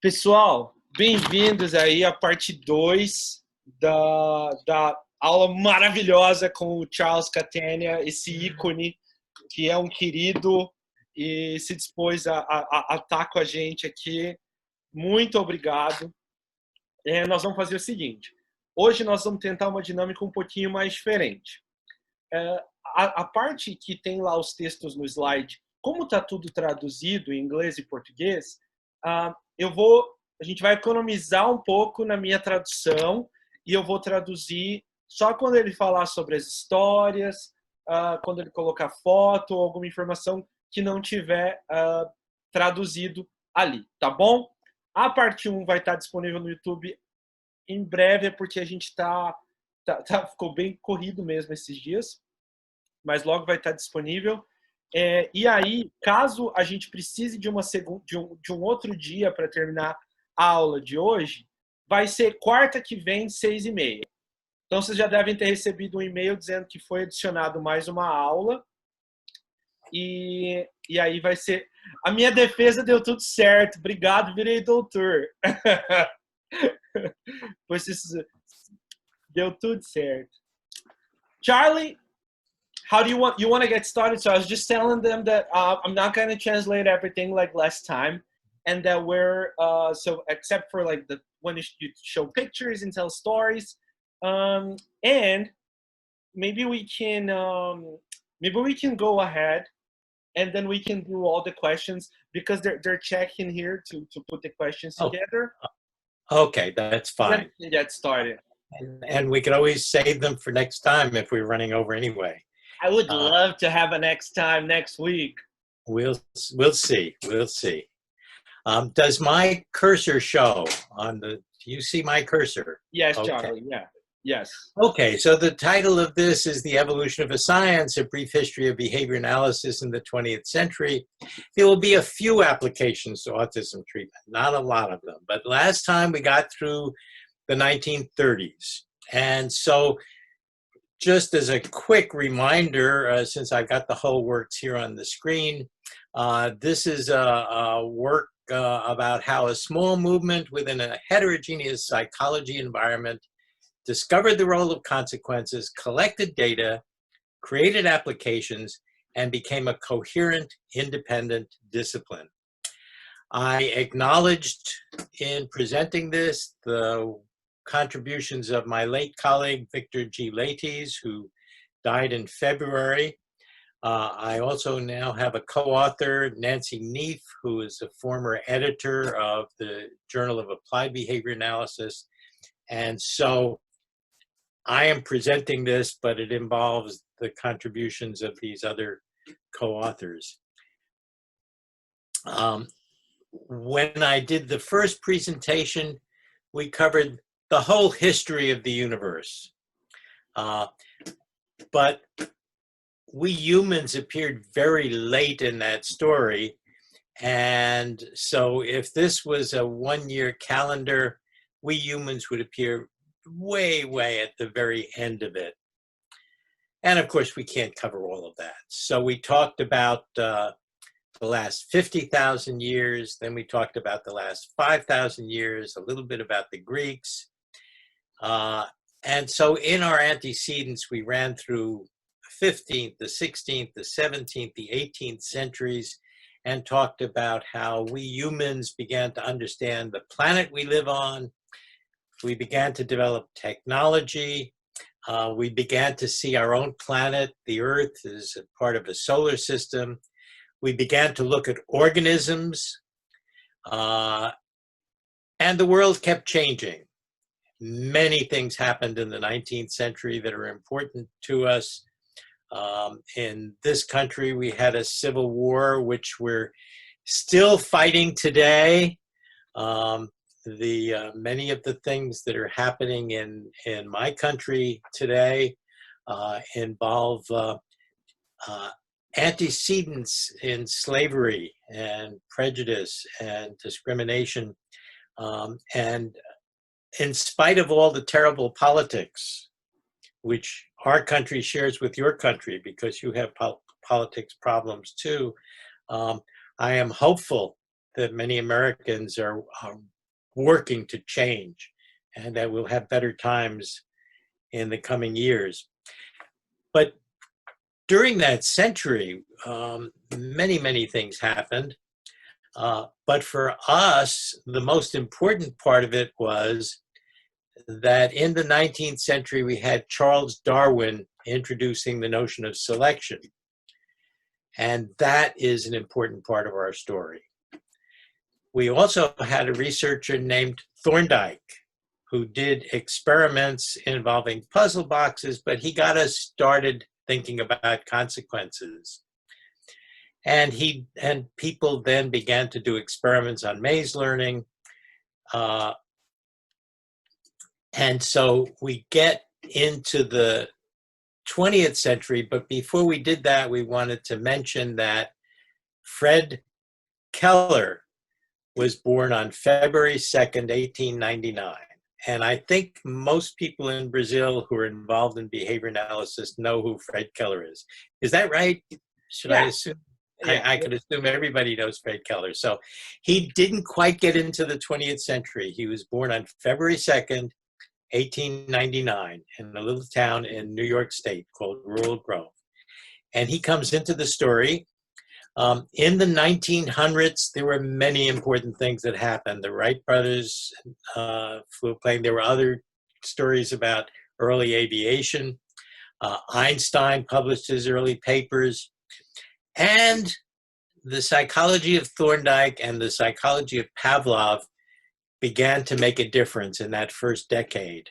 Pessoal, bem-vindos aí à parte 2 da aula maravilhosa com o Charles Catania, esse ícone que é um querido e se dispôs a estar com a gente aqui. Muito obrigado. Nós vamos fazer o seguinte, hoje nós vamos tentar uma dinâmica um pouquinho mais diferente. A parte que tem lá os textos no slide, como está tudo traduzido em inglês e português, a gente vai economizar um pouco na minha tradução e eu vou traduzir só quando ele falar sobre as histórias, quando ele colocar foto ou alguma informação que não tiver traduzido ali, tá bom? A parte 1 vai estar disponível no YouTube em breve, porque a gente ficou bem corrido mesmo esses dias, mas logo vai estar disponível. E aí, caso a gente precise de um outro dia para terminar a aula de hoje, vai ser quarta que vem, 6h30. Então, vocês já devem ter recebido um e-mail dizendo que foi adicionado mais uma aula. E aí vai ser... A minha defesa deu tudo certo. Obrigado, virei doutor. Pois isso deu tudo certo. Charlie, how do you want to get started? So I was just telling them that I'm not going to translate everything like last time, and that we're so except for like when you show pictures and tell stories, and maybe we can go ahead, and then we can do all the questions because they're checking here to put the questions together. Okay, that's fine. Then we can get started. And we could always save them for next time if we're running over anyway. I would love to have a next time next week. We'll see. We'll see. Does my cursor show on the? Do you see my cursor? Yes, okay. Charlie. Yeah. Yes. Okay, so the title of this is The Evolution of a Science, A Brief History of Behavior Analysis in the 20th Century. There will be a few applications to autism treatment, not a lot of them. But last time we got through the 1930s. And so just as a quick reminder, since I've got the whole works here on the screen, this is a work about how a small movement within a heterogeneous psychology environment discovered the role of consequences, collected data, created applications, and became a coherent, independent discipline. I acknowledged in presenting this the contributions of my late colleague, Victor G. Leites, who died in February. I also now have a co-author, Nancy Neef, who is a former editor of the Journal of Applied Behavior Analysis. And so I am presenting this, but it involves the contributions of these other co-authors. When I did the first presentation, we covered the whole history of the universe. But we humans appeared very late in that story. And so if this was a one-year calendar, we humans would appear way, way at the very end of it. And of course, we can't cover all of that. So we talked about the last 50,000 years, then we talked about the last 5,000 years, a little bit about the Greeks. And so in our antecedents, we ran through the 15th, the 16th, the 17th, the 18th centuries, and talked about how we humans began to understand the planet we live on. We began to develop technology. We began to see our own planet, the Earth, as a part of a solar system. We began to look at organisms, and the world kept changing. Many things happened in the 19th century that are important to us. In this country, we had a civil war, which we're still fighting today. Many of the things that are happening in my country today involve antecedents in slavery and prejudice and discrimination. And in spite of all the terrible politics, which our country shares with your country because you have politics problems too, I am hopeful that many Americans are working to change, and that we'll have better times in the coming years. But during that century, many things happened. But for us, the most important part of it was that in the 19th century, we had Charles Darwin introducing the notion of selection. And that is an important part of our story. We also had a researcher named Thorndike who did experiments involving puzzle boxes, but he got us started thinking about consequences. And people then began to do experiments on maze learning. And so we get into the 20th century, but before we did that, we wanted to mention that Fred Keller was born on February 2nd, 1899. And I think most people in Brazil who are involved in behavior analysis know who Fred Keller is. Is that right? Should I assume? Yeah. I could assume everybody knows Fred Keller. So he didn't quite get into the 20th century. He was born on February 2nd, 1899, in a little town in New York State called Rural Grove. And he comes into the story. In the 1900s, there were many important things that happened. The Wright brothers flew a plane. There were other stories about early aviation. Einstein published his early papers. And the psychology of Thorndike and the psychology of Pavlov began to make a difference in that first decade.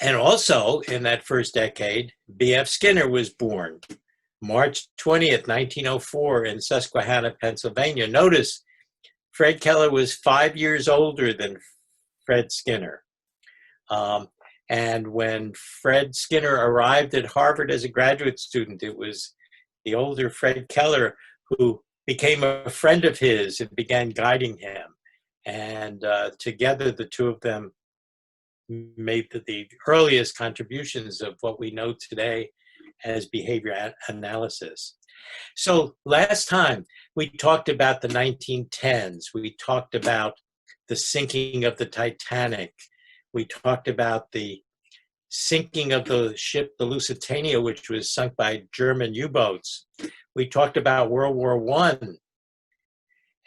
And also in that first decade, B.F. Skinner was born, March 20th, 1904 in Susquehanna, Pennsylvania. Notice, Fred Keller was 5 years older than Fred Skinner. And when Fred Skinner arrived at Harvard as a graduate student, it was the older Fred Keller who became a friend of his and began guiding him. And together, the two of them made the earliest contributions of what we know today as behavior analysis. So last time, we talked about the 1910s. We talked about the sinking of the Titanic. We talked about the sinking of the ship, the Lusitania, which was sunk by German U-boats. We talked about World War I,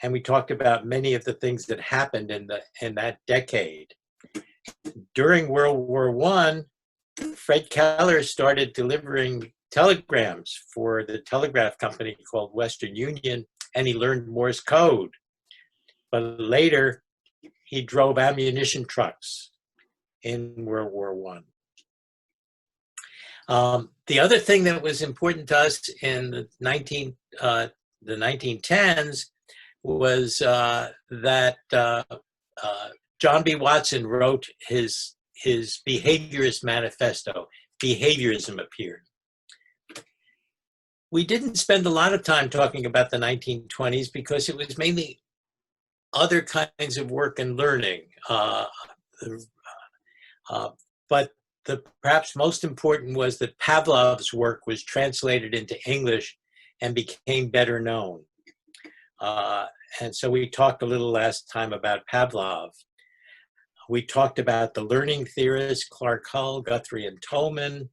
and we talked about many of the things that happened in that decade. During World War I, Fred Keller started delivering telegrams for the telegraph company called Western Union, and he learned Morse code. But later, he drove ammunition trucks in World War I. The other thing that was important to us in the 1910s was that John B. Watson wrote his behaviorist manifesto. Behaviorism appeared. We didn't spend a lot of time talking about the 1920s because it was mainly other kinds of work and learning. But the perhaps most important was that Pavlov's work was translated into English and became better known. And so we talked a little last time about Pavlov. We talked about the learning theorists, Clark Hull, Guthrie, and Tolman.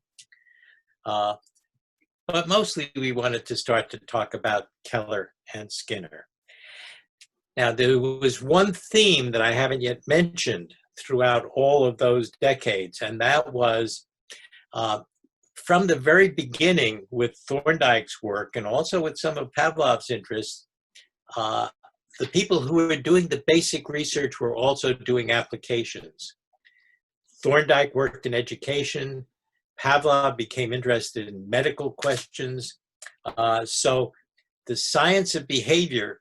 But mostly we wanted to start to talk about Keller and Skinner. Now, there was one theme that I haven't yet mentioned throughout all of those decades, and that was from the very beginning with Thorndike's work and also with some of Pavlov's interests, the people who were doing the basic research were also doing applications. Thorndike worked in education. Pavlov became interested in medical questions. So the science of behavior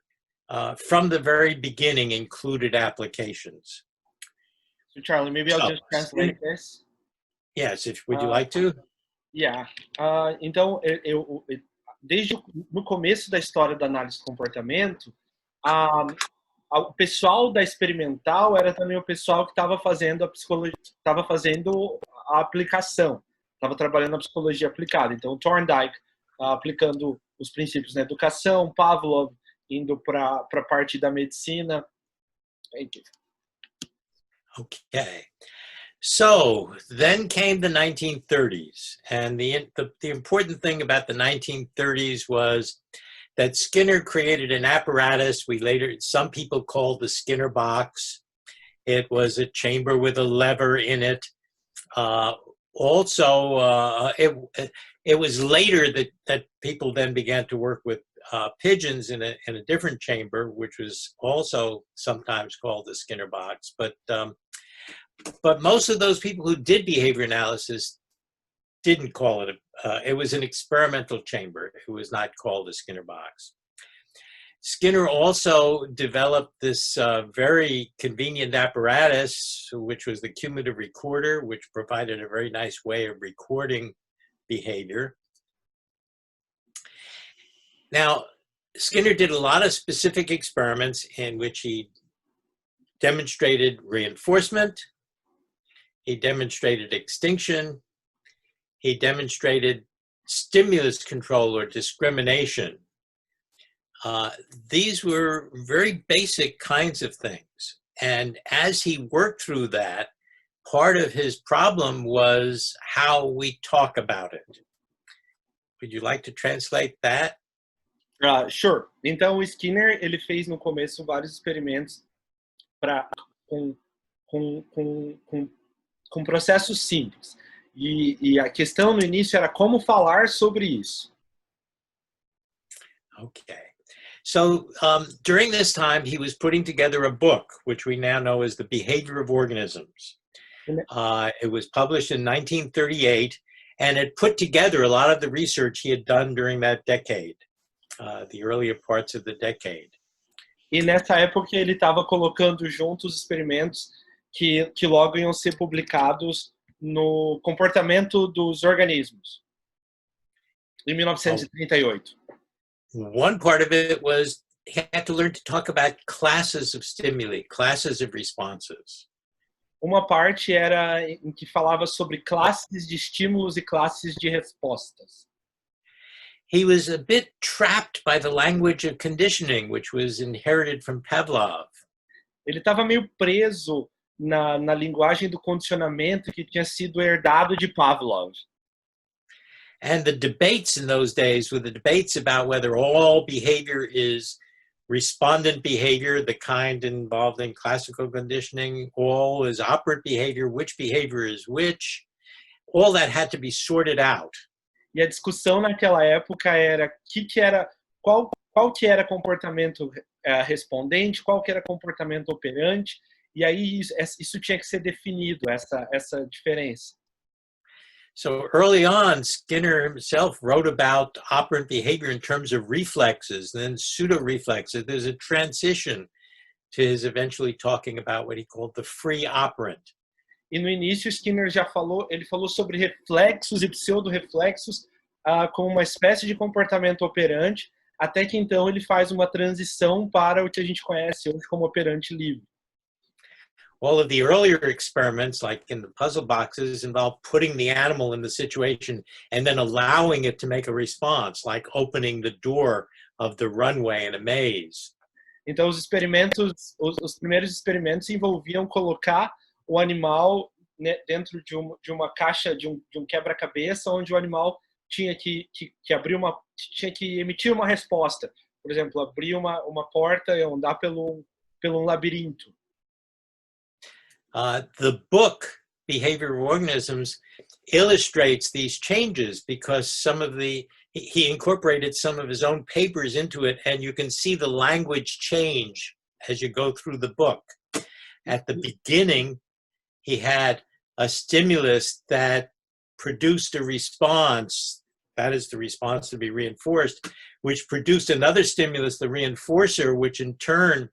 from the very beginning included applications. So Charlie, maybe I'll just translate this. Yes, would you like to? Yeah. Então, desde no começo da história da análise de comportamento, o pessoal da experimental era também o pessoal que estava fazendo a psicologia, estava fazendo a aplicação, estava trabalhando na psicologia aplicada. Então, o Thorndike aplicando os princípios na educação, Pavlov indo para a parte da medicina. Okay. So then came the 1930s, and the important thing about the 1930s was that Skinner created an apparatus some people called the Skinner box. It was a chamber with a lever in it. It was later that people then began to work with pigeons in a different chamber, which was also sometimes called the Skinner box. But most of those people who did behavior analysis didn't call it it was an experimental chamber. It was not called a Skinner box. Skinner also developed this very convenient apparatus, which was the cumulative recorder, which provided a very nice way of recording behavior. Now, Skinner did a lot of specific experiments in which he demonstrated reinforcement, he demonstrated extinction, he demonstrated stimulus control or discrimination. These were very basic kinds of things. And as he worked through that, part of his problem was how we talk about it. Would you like to translate that? Sure. Então, o Skinner ele fez no começo vários experimentos com processos simples. E a questão no início era como falar sobre isso. Okay. So during this time, he was putting together a book, which we now know as The Behavior of Organisms. It was published in 1938, and it put together a lot of the research he had done during that decade, the earlier parts of the decade. E nessa época ele estava colocando junto os experimentos que logo iam ser publicados no comportamento dos organismos, em 1938. One part of it was he had to learn to talk about classes of stimuli, classes of responses. Uma parte era em que falava sobre classes de estímulos e classes de respostas. He was a bit trapped by the language of conditioning, which was inherited from Pavlov. Ele estava meio preso na linguagem do condicionamento que tinha sido herdado de Pavlov. And the debates in those days were the debates about whether all behavior is respondent behavior, the kind involved in classical conditioning, all is operant behavior, which behavior is which. All that had to be sorted out. E a discussão naquela época era qual que era comportamento respondente, qual que era comportamento operante, e aí isso tinha que ser definido, essa diferença. So early on, Skinner himself wrote about operant behavior in terms of reflexes, then pseudo-reflexes. There's a transition to his eventually talking about what he called the free operant. E no início, Skinner ele falou sobre reflexos e pseudo-reflexos como uma espécie de comportamento operante, até que então ele faz uma transição para o que a gente conhece hoje como operante livre. All of the earlier experiments, like in the puzzle boxes, involve putting the animal in the situation and then allowing it to make a response, like opening the door of the runway in a maze. Então, os primeiros experimentos envolviam colocar o animal dentro de uma caixa, de um quebra-cabeça, onde o animal tinha que emitir uma resposta. Por exemplo, abrir uma porta e andar pelo labirinto. The book, Behavior of Organisms, illustrates these changes because he incorporated some of his own papers into it, and you can see the language change as you go through the book. At the beginning, he had a stimulus that produced a response, that is the response to be reinforced, which produced another stimulus, the reinforcer, which in turn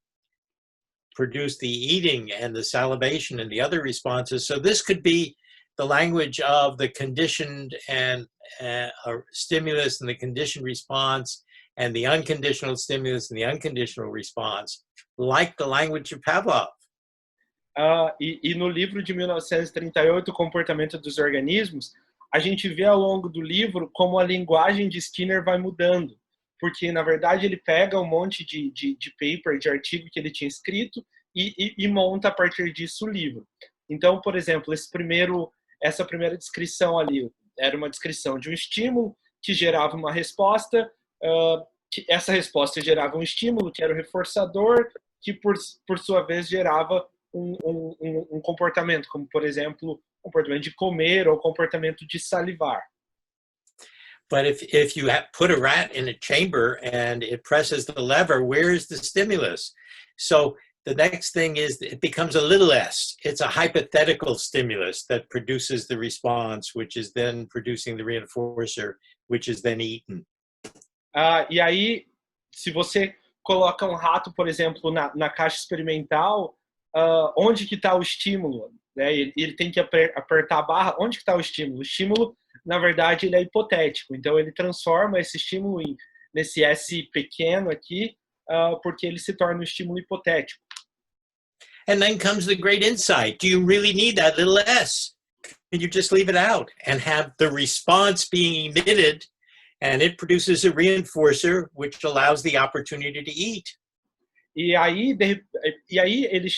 produced the eating and the salivation and the other responses. So this could be the language of the conditioned and stimulus and the conditioned response and the unconditional stimulus and the unconditional response, like the language of Pavlov. E no livro de 1938, O Comportamento dos Organismos, a gente vê ao longo do livro como a linguagem de Skinner vai mudando. porque, na verdade, ele pega um monte de paper, de artigo que ele tinha escrito e monta, a partir disso, o livro. Então, por exemplo, essa primeira descrição ali era uma descrição de um estímulo que gerava uma resposta, que essa resposta gerava um estímulo, que era o reforçador, que, por sua vez, gerava um comportamento, como, por exemplo, comportamento de comer ou comportamento de salivar. But if you put a rat in a chamber and it presses the lever, where is the stimulus? So the next thing is it becomes a little s. It's a hypothetical stimulus that produces the response, which is then producing the reinforcer, which is then eaten. E aí, se você coloca um rato, por exemplo, na caixa experimental, onde que está o estímulo? Né? Ele tem que apertar a barra. Onde que está o estímulo? O estímulo, na verdade, ele é hipotético. Então, ele transforma esse estímulo nesse S pequeno aqui, porque ele se torna um estímulo hipotético. And then comes the great insight. Do you really need that little s? Can you just leave it out and have the response being emitted, and it produces a reinforcer, which allows the opportunity to eat? E aí ele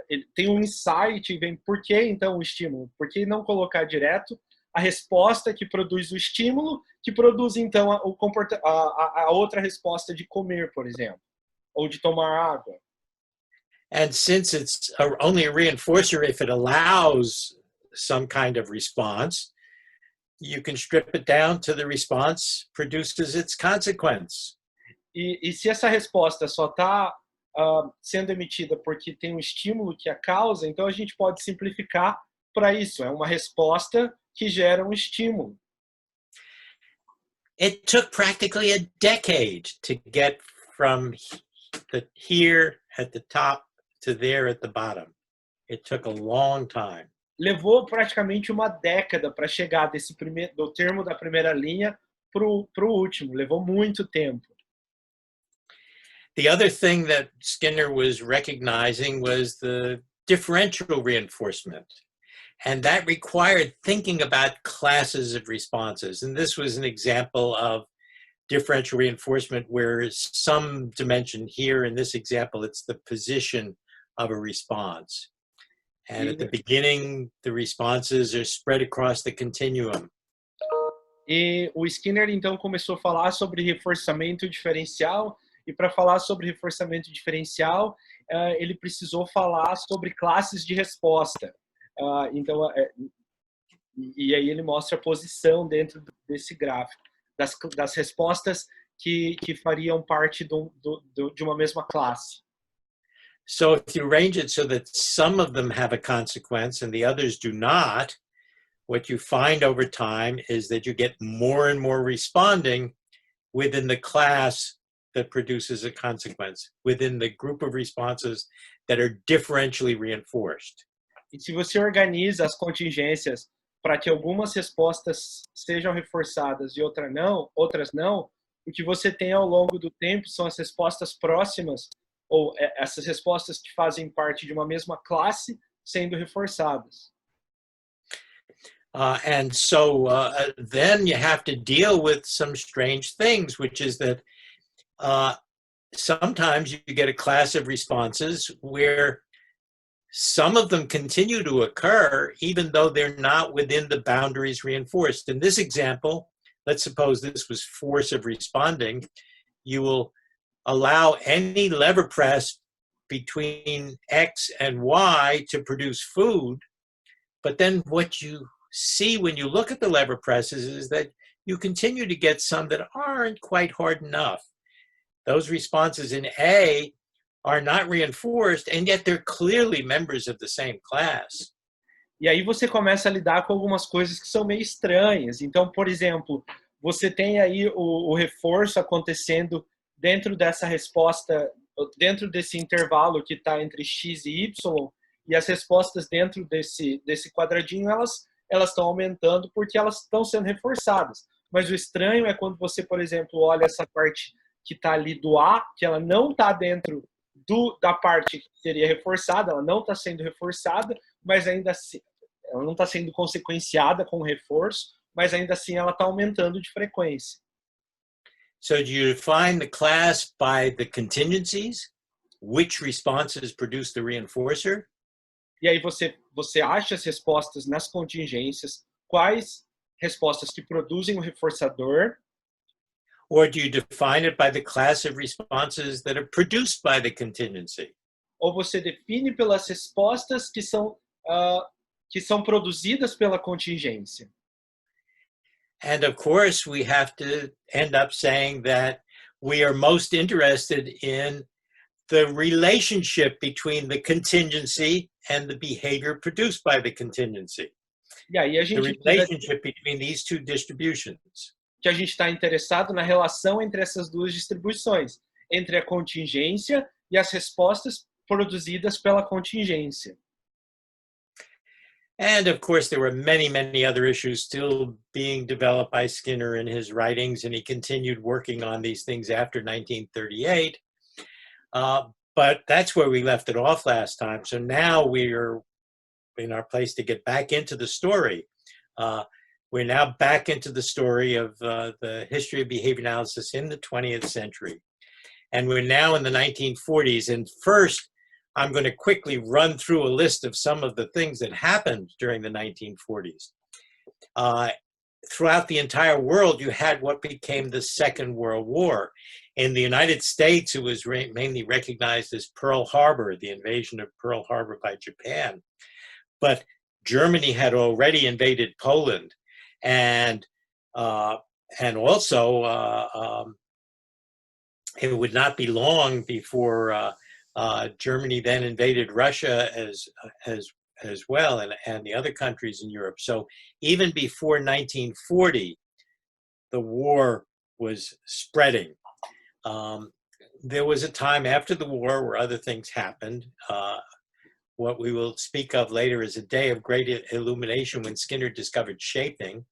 ele tem um insight e vem, por que então o estímulo? Por que não colocar direto a resposta que produz o estímulo, que produz então a outra resposta de comer, por exemplo, ou de tomar água? And since it's only a reinforcer if it allows some kind of response, you can strip it down to the response produces its consequence. E se essa resposta só está sendo emitida porque tem um estímulo que a causa, então a gente pode simplificar para isso. É uma resposta que gera um estímulo. It took practically a decade to get from here at the top to there at the bottom. It took a long time. Levou praticamente uma década para chegar do termo da primeira linha para o último. Levou muito tempo. The other thing that Skinner was recognizing was the differential reinforcement. And that required thinking about classes of responses. And this was an example of differential reinforcement where some dimension here, in this example, it's the position of a response. And at the beginning, the responses are spread across the continuum. E o Skinner, então, começou a falar sobre reforçamento diferencial. E para falar sobre reforçamento diferencial, ele precisou falar sobre classes de resposta. Então, e aí ele mostra a posição dentro desse gráfico, das respostas que fariam parte de uma mesma classe. So if you arrange it so that some of them have a consequence and the others do not, what you find over time is that you get more and more responding within the class that produces a consequence, within the group of responses that are differentially reinforced. E se você organiza as contingências para que algumas respostas sejam reforçadas e outras não, o que você tem ao longo do tempo são as respostas próximas, ou essas respostas que fazem parte de uma mesma classe sendo reforçadas. And so then you have to deal with some strange things, which is that sometimes you get a class of responses where some of them continue to occur even though they're not within the boundaries reinforced. In this example, let's suppose this was force of responding. You will allow any lever press between X and Y to produce food, but then what you see when you look at the lever presses is that you continue to get some that aren't quite hard enough. Those responses in A are not reinforced, and yet they're clearly members of the same class. E aí você começa a lidar com algumas coisas que são meio estranhas. Então, por exemplo, você tem aí o reforço acontecendo dentro dessa resposta, dentro desse intervalo que está entre X e Y, e as respostas dentro desse quadradinho, elas estão aumentando porque elas estão sendo reforçadas. Mas o estranho é quando você, por exemplo, olha essa parte que está ali do A, que ela não está dentro da parte que seria reforçada, ela não está sendo reforçada, mas ainda assim, ela não está sendo consequenciada com o reforço, mas ainda assim ela está aumentando de frequência. So do you define the class by the contingencies? Which responses produce the reinforcer? E aí você acha as respostas nas contingências, quais respostas que produzem o reforçador, Or do you define it by the class of responses that are produced by the contingency? ou você define pelas respostas que são produzidas pela contingência. And of course, we have to end up saying that we are most interested in the relationship between the contingency and the behavior produced by the contingency. E aí a The gente relationship between these two distributions. que a gente está interessado na relação entre essas duas distribuições, entre a contingência e as respostas produzidas pela contingência. And of course, there were many, many other issues still being developed by Skinner in his writings, and he continued working on these things after 1938. But that's where we left it off last time. So now we're in our place to get back into the story. We're now back into the story of the history of behavior analysis in the 20th century. And we're now in the 1940s. And first, I'm going to quickly run through a list of some of the things that happened during the 1940s. Throughout the entire world, you had what became the Second World War. In the United States, it was mainly recognized as Pearl Harbor, the invasion of Pearl Harbor by Japan. But Germany had already invaded Poland, and also it would not be long before Germany then invaded Russia as well, and the other countries in Europe. So even before 1940, the war was spreading. There was a time after the war where other things happened. What we will speak of later is a day of great illumination when Skinner discovered shaping.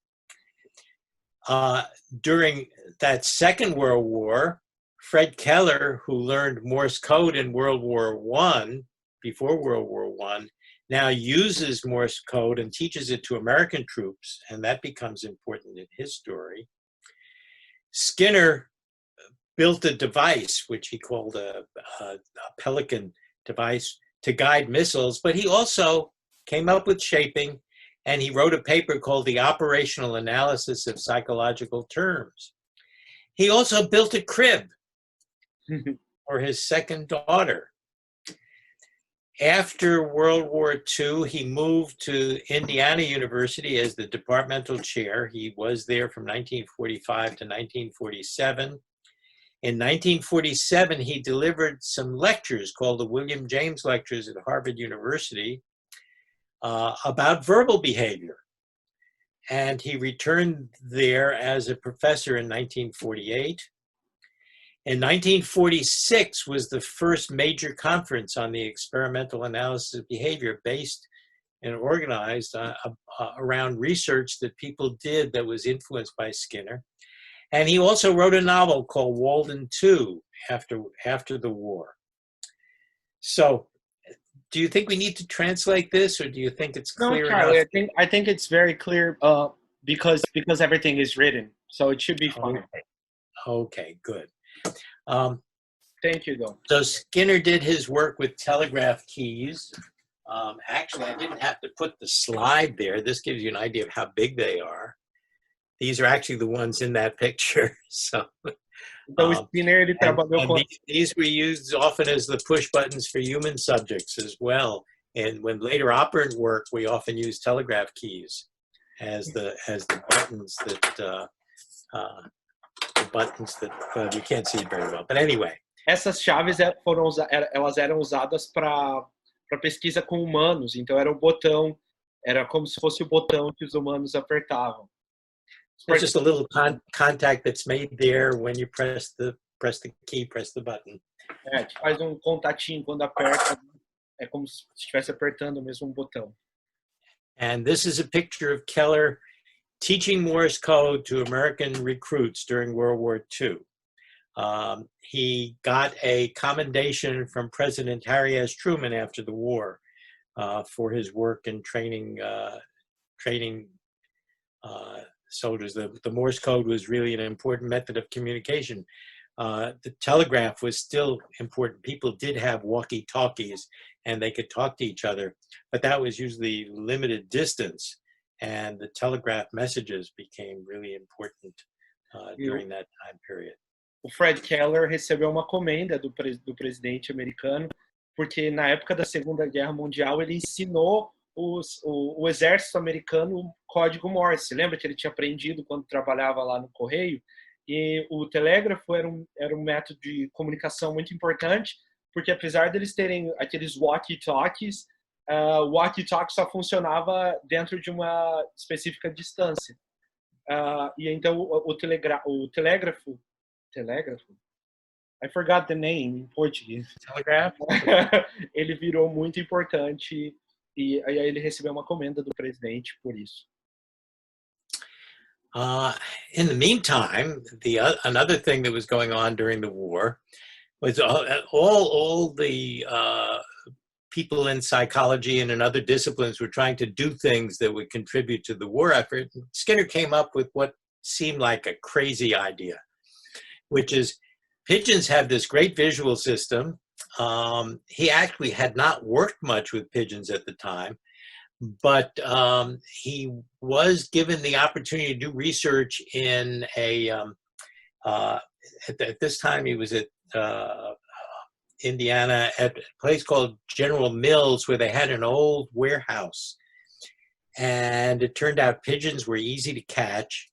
During that Second World War, Fred Keller, who learned Morse code in World War I, before World War I, now uses Morse code and teaches it to American troops, and that becomes important in his story. Skinner built a device, which he called a Pelican device, to guide missiles, but he also came up with shaping, and he wrote a paper called The Operational Analysis of Psychological Terms. He also built a crib for his second daughter. After World War II, he moved to Indiana University as the departmental chair. He was there from 1945 to 1947. In 1947, he delivered some lectures called the William James Lectures at Harvard University about verbal behavior. And he returned there as a professor in 1948. In 1946 was the first major conference on the experimental analysis of behavior based and organized around research that people did that was influenced by Skinner. And he also wrote a novel called Walden 2 after the war. So do you think we need to translate this, or do you think it's clear Charlie, enough? I think it's very clear because everything is written. So it should be fine. Okay, good. Thank you, though. So Skinner did his work with telegraph keys. Actually, I didn't have to put the slide there. This gives you an idea of how big they are. These are actually the ones in that picture. So, these were used often as the push buttons for human subjects as well. And when later operant work, we often use telegraph keys as the buttons that you can't see very well. But anyway. Essas chaves elas eram usadas para pesquisa com humanos. Então era o botão, era como se fosse o botão que os humanos apertavam. It's just a little contact that's made there when you press the key, press the button. Faz contatinho quando aperta. É como se estivesse apertando mesmo botão. And this is a picture of Keller teaching Morse code to American recruits during World War II. He got a commendation from President Harry S. Truman after the war for his work in training soldiers. The Morse code was really an important method of communication. The telegraph was still important. People did have walkie-talkies and they could talk to each other, but that was usually limited distance, and the telegraph messages became really important during that time period. O Fred Keller recebeu uma comenda do presidente americano, porque na época da Segunda Guerra Mundial ele ensinou o exército americano o código Morse. Lembra que ele tinha aprendido quando trabalhava lá no Correio? E o telégrafo era um método de comunicação muito importante, porque apesar deles terem aqueles walkie-talkies, o walkie-talkie só funcionava dentro de uma específica distância. E então o telégrafo, I forgot the name em português. Telegraph? Ele virou muito importante e aí ele recebeu uma comenda do presidente por isso. In the meantime, another thing that was going on during the war was all the people in psychology and in other disciplines were trying to do things that would contribute to the war effort. Skinner came up with what seemed like a crazy idea, which is pigeons have this great visual system. He actually had not worked much with pigeons at the time, but he was given the opportunity to do research in at this time he was at Indiana at a place called General Mills, where they had an old warehouse. And it turned out pigeons were easy to catch.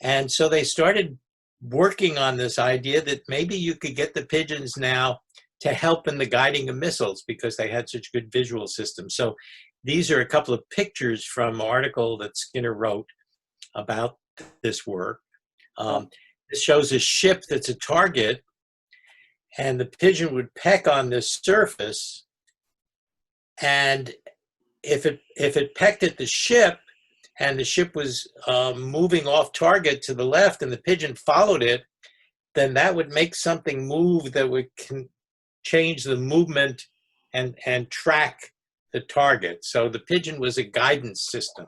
And so they started working on this idea that maybe you could get the pigeons now to help in the guiding of missiles because they had such good visual systems. So these are a couple of pictures from an article that Skinner wrote about this work. This shows a ship that's a target, and the pigeon would peck on this surface, and if it pecked at the ship and the ship was moving off target to the left and the pigeon followed it, then that would make something move that would change the movement and track the target. So the pigeon was a guidance system.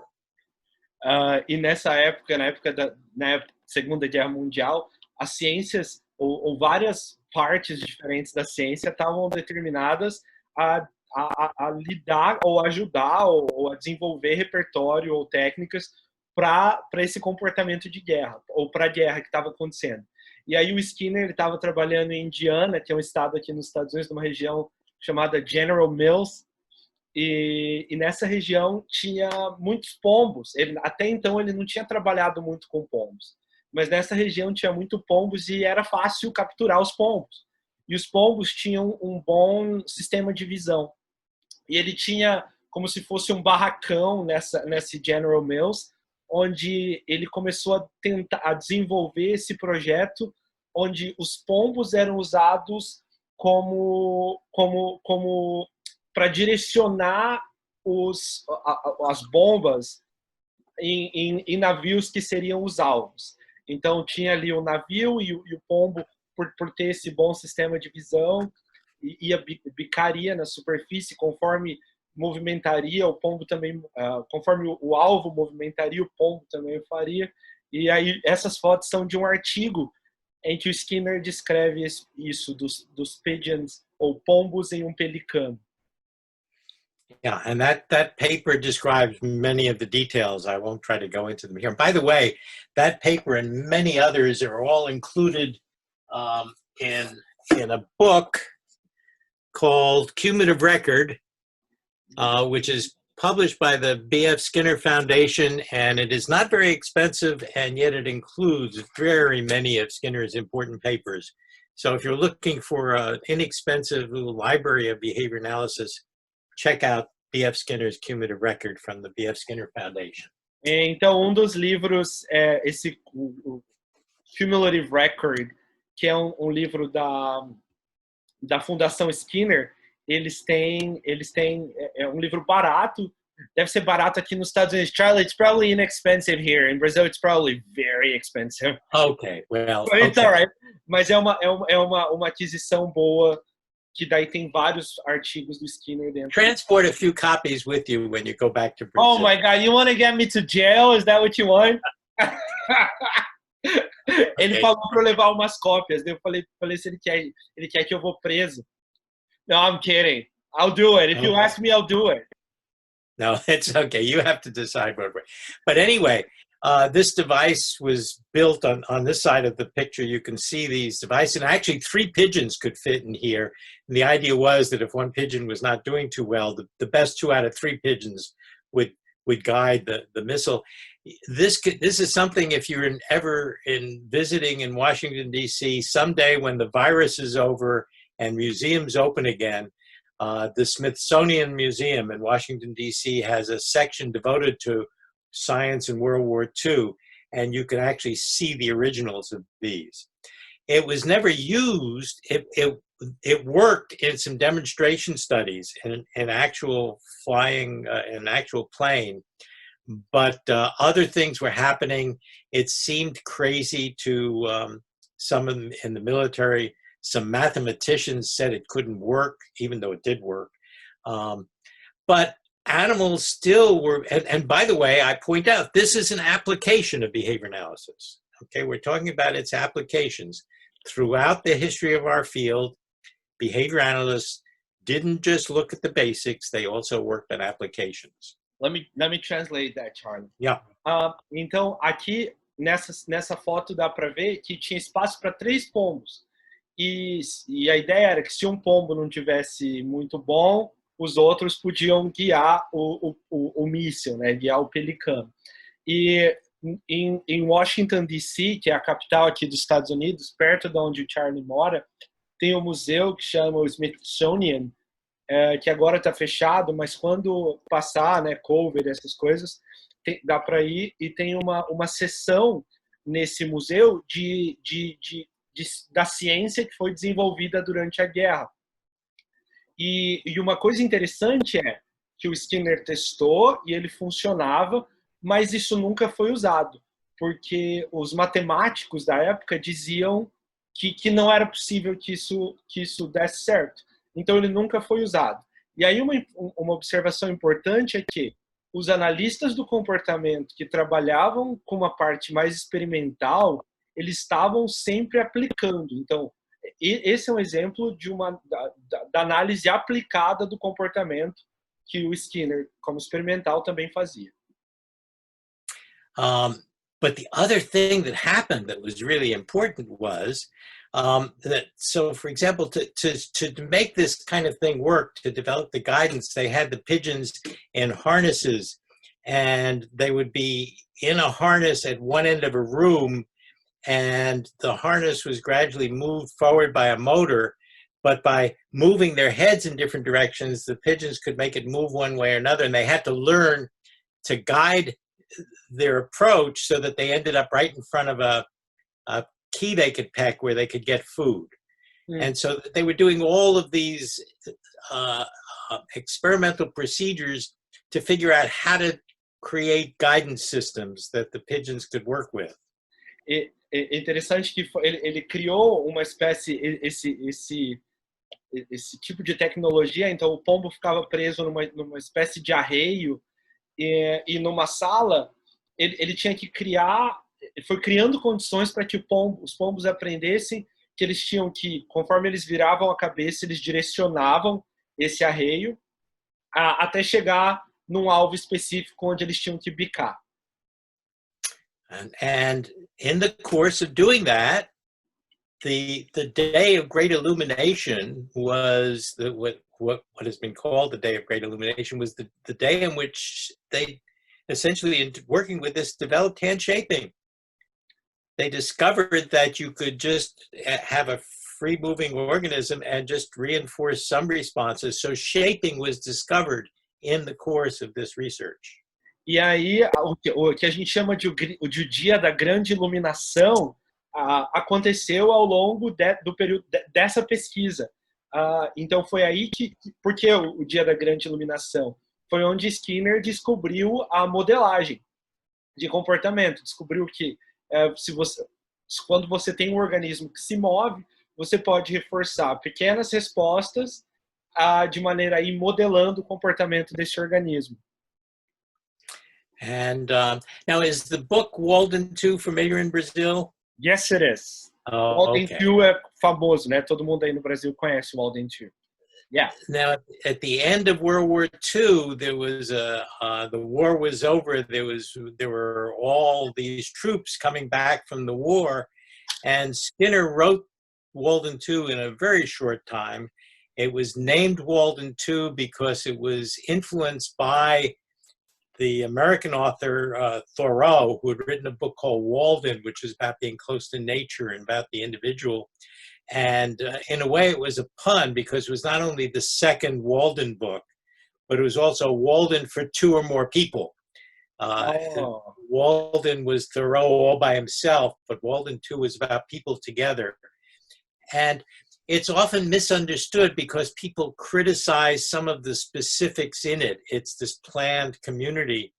E nessa época, na época da Segunda Guerra Mundial, as ciências ou várias partes diferentes da ciência estavam determinadas a lidar ou ajudar ou a desenvolver repertório ou técnicas para esse comportamento de guerra ou para a guerra que estava acontecendo. E aí o Skinner estava trabalhando em Indiana, que é um estado aqui nos Estados Unidos, numa região chamada General Mills, e nessa região tinha muitos pombos. Até então ele não tinha trabalhado muito com pombos, mas nessa região tinha muito pombos e era fácil capturar os pombos. E os pombos tinham um bom sistema de visão. E ele tinha como se fosse um barracão nesse General Mills, onde ele começou a desenvolver esse projeto, onde os pombos eram usados como para direcionar as bombas em navios que seriam os alvos. Então tinha ali o navio e o pombo, por ter esse bom sistema de visão, bicaria na superfície, conforme movimentaria, o pombo também, conforme o alvo movimentaria, o pombo também faria. E aí essas fotos são de um artigo em que o Skinner descreve isso dos pigeons ou pombos em um pelicano. Yeah, and that paper describes many of the details. I won't try to go into them here. By the way, that paper and many others are all included in a book called Cumulative Record, which is published by the B.F. Skinner Foundation, and it is not very expensive, and yet it includes very many of Skinner's important papers. So if you're looking for an inexpensive little library of behavior analysis, check out B.F. Skinner's Cumulative Record from the B.F. Skinner Foundation. Então, dos livros é esse Cumulative Record, que é um livro da Fundação Skinner. Eles têm um livro barato, deve ser barato aqui nos Estados Unidos. Charlie, it's probably inexpensive here. In Brazil, it's probably very expensive. Okay, well, but it's all right. Mas é uma aquisição boa, que daí tem vários artigos do Skinner dentro. Transport a few copies with you when you go back to Brazil. Oh my God, you want to get me to jail? Is that what you want? Ele Okay. falou para eu levar umas cópias. Eu falei se ele quer que eu vou preso. No, I'm kidding. I'll do it. If you Okay. ask me, I'll do it. No, it's okay. You have to decide what way. But anyway, this device was built on this side of the picture. You can see these devices, and actually 3 pigeons could fit in here. And the idea was that if one pigeon was not doing too well, the best 2 out of 3 pigeons would guide the missile. This is something, if you're ever visiting in Washington, D.C., someday when the virus is over and museums open again, the Smithsonian Museum in Washington, D.C. has a section devoted to science in World War II, and you can actually see the originals of these. It was never used. It worked in some demonstration studies in actual flying, an actual plane, but other things were happening. It seemed crazy to some in the military. Some mathematicians said it couldn't work, even though it did work. But animals still were, and by the way, I point out, this is an application of behavior analysis. Okay, we're talking about its applications. Throughout the history of our field, behavior analysts didn't just look at the basics, they also worked on applications. Let me translate that, Charlie. Yeah. Então, aqui, nessa foto, dá para ver que tinha espaço para 3 pombos. E a ideia era que se um pombo não tivesse muito bom, os outros podiam guiar o míssil, né? Guiar o pelicano. E em Washington, D.C., que é a capital aqui dos Estados Unidos, perto de onde o Charlie mora, tem um museu que chama o Smithsonian, que agora está fechado, mas quando passar, né, COVID, essas coisas, dá para ir, e tem uma seção nesse museu da ciência que foi desenvolvida durante a guerra. E uma coisa interessante é que o Skinner testou e ele funcionava, mas isso nunca foi usado, porque os matemáticos da época diziam que não era possível que isso desse certo. Então ele nunca foi usado. E aí uma observação importante é que os analistas do comportamento que trabalhavam com uma parte mais experimental, eles estavam sempre aplicando. Então, esse é um exemplo da análise aplicada do comportamento que o Skinner, como experimental, também fazia. But the other thing that happened that was really important was that, so for example, to make this kind of thing work, to develop the guidance, they had the pigeons in harnesses, and they would be in a harness at one end of a room, and the harness was gradually moved forward by a motor, but by moving their heads in different directions, the pigeons could make it move one way or another, and they had to learn to guide their approach so that they ended up right in front of a key they could peck where they could get food. And so they were doing all of these experimental procedures to figure out how to create guidance systems that the pigeons could work with. É interessante que ele criou uma espécie, esse tipo de tecnologia. Então o pombo ficava preso numa espécie de arreio, e numa sala ele tinha que foi criando condições para que os pombos aprendessem que eles tinham que, conforme eles viravam a cabeça, eles direcionavam esse arreio até chegar num alvo específico onde eles tinham que bicar. And in the course of doing that, the day of great illumination was what has been called the day of great illumination, was the day in which they essentially, working with this, developed hand shaping. They discovered that you could just have a free moving organism and just reinforce some responses. So shaping was discovered in the course of this research. E aí, o que a gente chama de o dia da grande iluminação aconteceu ao longo do período dessa pesquisa. Então foi aí porque o dia da grande iluminação foi onde Skinner descobriu a modelagem de comportamento, descobriu que quando você tem um organismo que se move, você pode reforçar pequenas respostas de maneira a ir modelando o comportamento desse organismo. And now, is the book Walden 2 familiar in Brazil? Yes, it is. Oh, Walden okay. 2 é famoso, né? Todo mundo aí no Brasil conhece o Walden 2. Yeah. Now, at the end of World War II, there was the war was over. There were all these troops coming back from the war, and Skinner wrote Walden 2 in a very short time. It was named Walden 2 because it was influenced by the American author Thoreau, who had written a book called Walden, which was about being close to nature and about the individual. And in a way, it was a pun because it was not only the second Walden book, but it was also Walden for two or more people. Walden was Thoreau all by himself, but Walden 2 was about people together. And it's often misunderstood because people criticize some of the specifics in it. It's this planned community.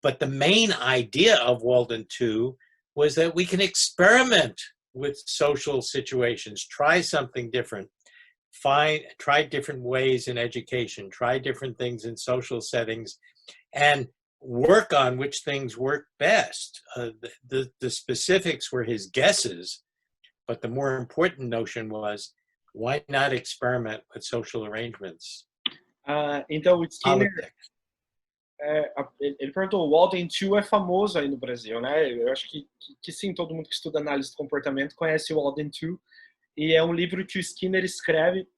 But the main idea of Walden 2 was that we can experiment with social situations, try something different, try different ways in education, try different things in social settings, and work on which things work best. The specifics were his guesses, but the more important notion was, why not experiment with social arrangements? Então, o Skinner, ele perguntou, o Walden 2 é famoso aí no Brasil, né? Eu acho que sim, todo mundo que estuda análise do comportamento conhece o Walden 2, e é um livro que o Skinner escreve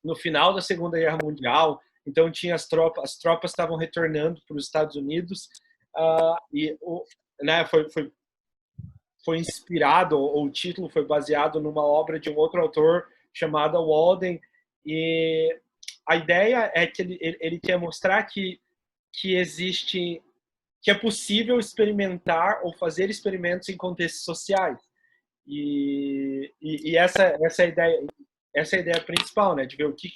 no final da Segunda Guerra Mundial. Então tinha as tropas estavam retornando para os Estados Unidos, né, foi inspirado, ou o título foi baseado numa obra de um outro autor chamado Walden, e a ideia é que ele quer mostrar que é possível experimentar ou fazer experimentos em contextos sociais, e essa é a ideia principal, né, de ver o que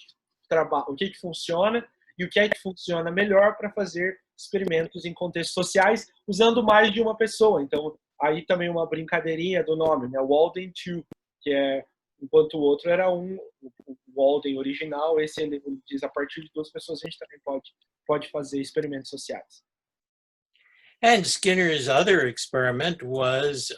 funciona e o que é que funciona melhor para fazer experimentos em contextos sociais usando mais de uma pessoa. Então, aí também uma brincadeirinha do nome, né? Walden 2, que é, enquanto o outro era o Walden original, esse ele diz a partir de duas pessoas a gente também pode fazer experimentos sociais. And Skinner's other experiment was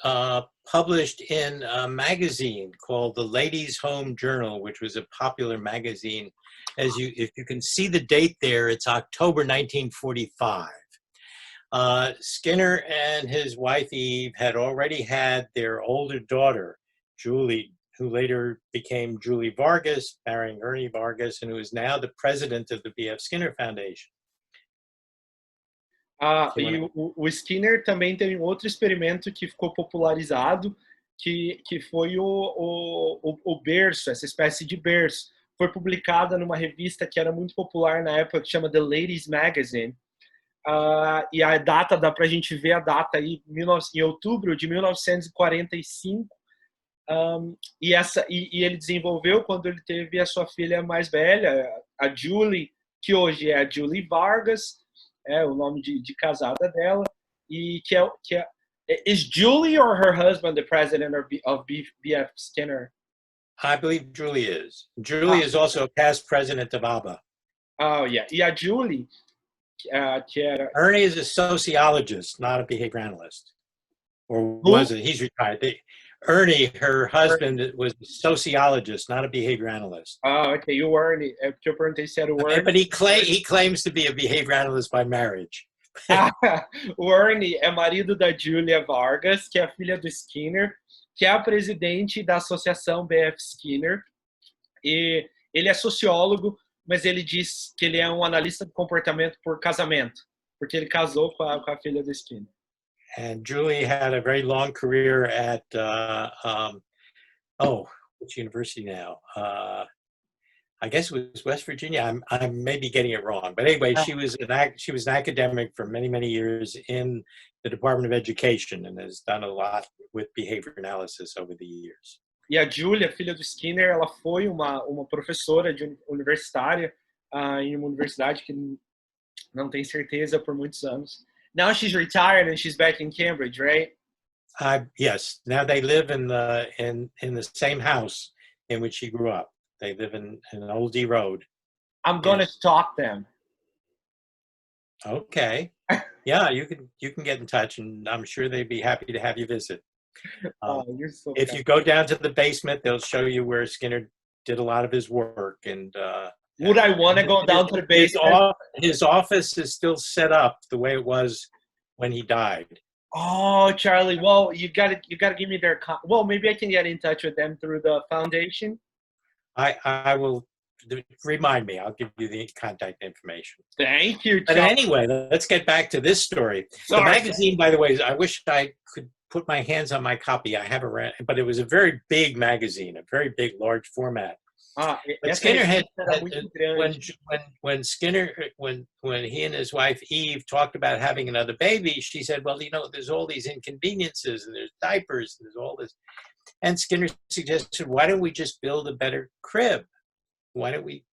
published in a magazine called the Ladies' Home Journal, which was a popular magazine. If you can see the date there, it's October 1945. Skinner and his wife Eve had already had their older daughter, Julie, who later became Julie Vargas, marrying Ernie Vargas, and who is now the president of the B.F. Skinner Foundation. E o Skinner também tem outro experimento que ficou popularizado, que foi o berço, essa espécie de berço. Foi publicada numa revista que era muito popular na época, que chama The Ladies Magazine. E a data, dá para a gente ver a data aí, em outubro de 1945. E ele desenvolveu quando ele teve a sua filha mais velha, a Julie, que hoje é a Julie Vargas, é o nome de casada dela, e que é is Julie or her husband the president of B.F. Skinner? I believe Julie is. Julie is also a past president of ABBA. Oh, yeah. E a Julie, que era... Ernie is a sociologist, not a behavior analyst. Or was it? He's retired. Ernie, her husband, was a sociologist, not a behavior analyst. Oh, okay. You Ernie. Porque eu perguntei se era o Ernie. But he claims to be a behavior analyst by marriage. O Ernie é marido da Julia Vargas, que é a filha do Skinner, que é a presidente da associação B.F. Skinner. E ele é sociólogo, mas ele diz que ele é um analista de comportamento por casamento, porque ele casou com a filha do Skinner. And Julie had a very long career at, which university now? I guess it was West Virginia. I'm maybe getting it wrong, but anyway, she was an academic for many, many years in the Department of Education and has done a lot with behavior analysis over the years. E a Julia, filha do Skinner, ela foi uma professora universitária em uma universidade que não tem certeza por muitos anos. Now she's retired and she's back in Cambridge, right? Yes. Now they live in the same house in which she grew up. They live in Old Road. I'm going to stalk them. Okay. Yeah, you can get in touch, and I'm sure they'd be happy to have you visit. Um, Oh, you're so if kind. you go down to the basement, they'll show you where Skinner did a lot of his work, Would I want to go down to the basement? his office is still set up the way it was when he died. Oh, Charlie. Well, you gotta give me their well, maybe I can get in touch with them through the foundation. I will remind me. I'll give you the contact information. Thank you, But Charlie. anyway, let's get back to this story. The Sorry. magazine, by the way, I wish I could put my hands on my copy. I have but it was a very big magazine, a very big, large format. Ah, But essa Skinner revista era muito grande. when Skinner when he and his wife Eve talked about having another baby, she said, "Well, you know, there's all these inconveniences, and there's diapers, and there's all this." And Skinner suggested, "Why don't we just build a better crib? Why don't we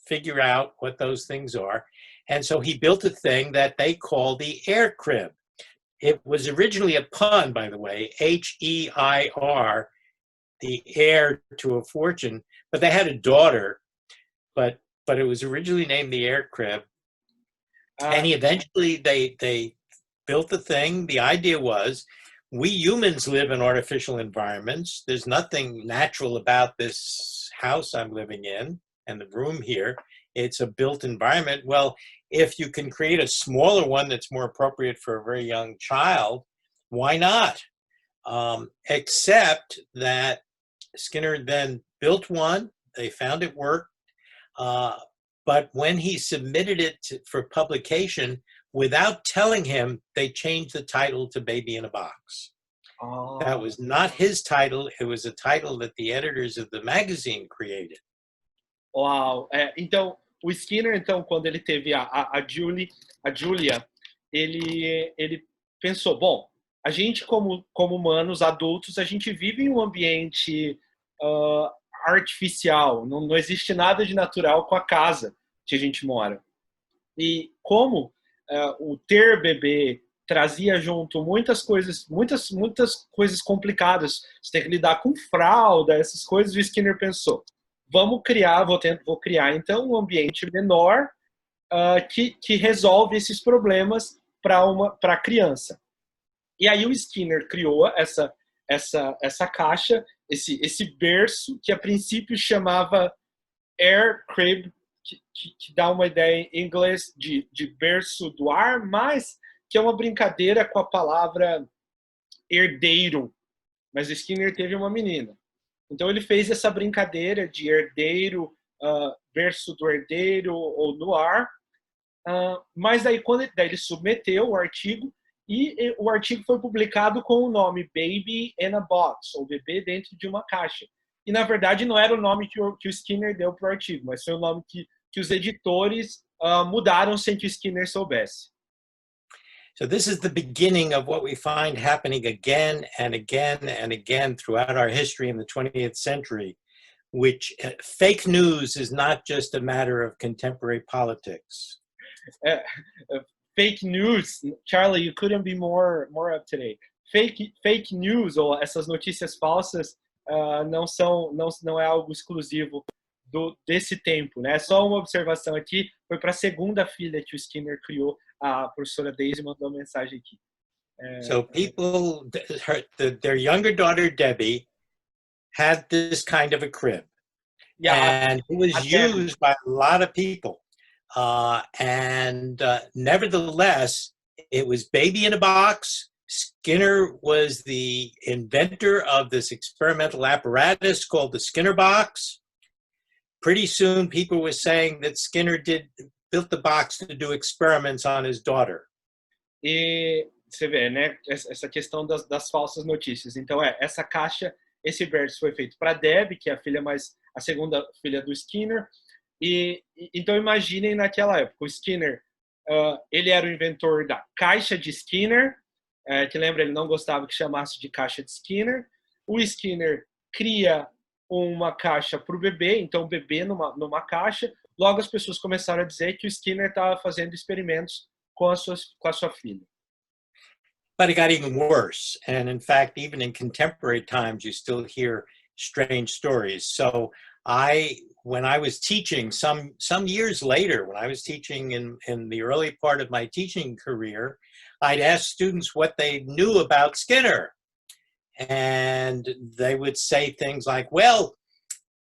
figure out what those things are?" And so he built a thing that they call the air crib. It was originally a pun, by the way, HEIR, the heir to a fortune, but they had a daughter, but it was originally named the air crib. And eventually they built the thing. The idea was, we humans live in artificial environments. There's nothing natural about this house I'm living in and the room here. It's a built environment. Well, if you can create a smaller one that's more appropriate for a very young child, why not? Except that Skinner then built one. They found it worked. But when he submitted it for publication, without telling him, they changed the title to Baby in a Box. Oh. That was not his title. It was a title that the editors of the magazine created. Uau. Então, o Skinner, então, quando ele teve a Julia, ele pensou, bom, a gente como humanos adultos, a gente vive em um ambiente artificial, não existe nada de natural com a casa que a gente mora. E como o ter bebê trazia junto muitas coisas complicadas, você tem que lidar com fralda, essas coisas, o Skinner pensou, vou criar então um ambiente menor que resolve esses problemas para a criança. E aí o Skinner criou essa caixa, esse berço, que a princípio chamava Air Crib, que dá uma ideia em inglês de berço do ar, mas que é uma brincadeira com a palavra herdeiro. Mas o Skinner teve uma menina. Então ele fez essa brincadeira de herdeiro, berço do herdeiro ou no ar. Mas daí quando ele submeteu o artigo, e o artigo foi publicado com o nome Baby in a Box, ou bebê dentro de uma caixa. E, na verdade, não era o nome que o Skinner deu para o artigo, mas foi o nome que os editores mudaram sem que o Skinner soubesse. So this is the beginning of what we find happening again and again and again throughout our history in the 20th century, which fake news is not just a matter of contemporary politics. Fake news, Charlie, you couldn't be more up to date. Fake news, ou essas notícias falsas, não é algo exclusivo desse tempo, né? Só uma observação aqui, foi para a segunda filha que o Skinner criou, a professora Daisy mandou uma mensagem aqui. So people, their younger daughter, Debbie, had this kind of a crib. Yeah, and it was used by a lot of people. Nevertheless, it was Baby in a Box. Skinner was the inventor of this experimental apparatus called the Skinner box. Pretty soon, people were saying that Skinner built the box to do experiments on his daughter. E você vê, né, essa questão das falsas notícias. Então, essa caixa, esse berço foi feito para Debbie, que é a segunda filha do Skinner. E então imaginem naquela época, o Skinner, ele era o inventor da caixa de Skinner, que lembra, ele não gostava que chamasse de caixa de Skinner. O Skinner cria uma caixa para o bebê, então o bebê numa caixa. Logo as pessoas começaram a dizer que o Skinner estava fazendo experimentos com a sua filha. But it got even worse. And in fact, even in contemporary times, you still hear strange stories. So when I was teaching some years later, when I was teaching in the early part of my teaching career, I'd ask students what they knew about Skinner. And they would say things like, well,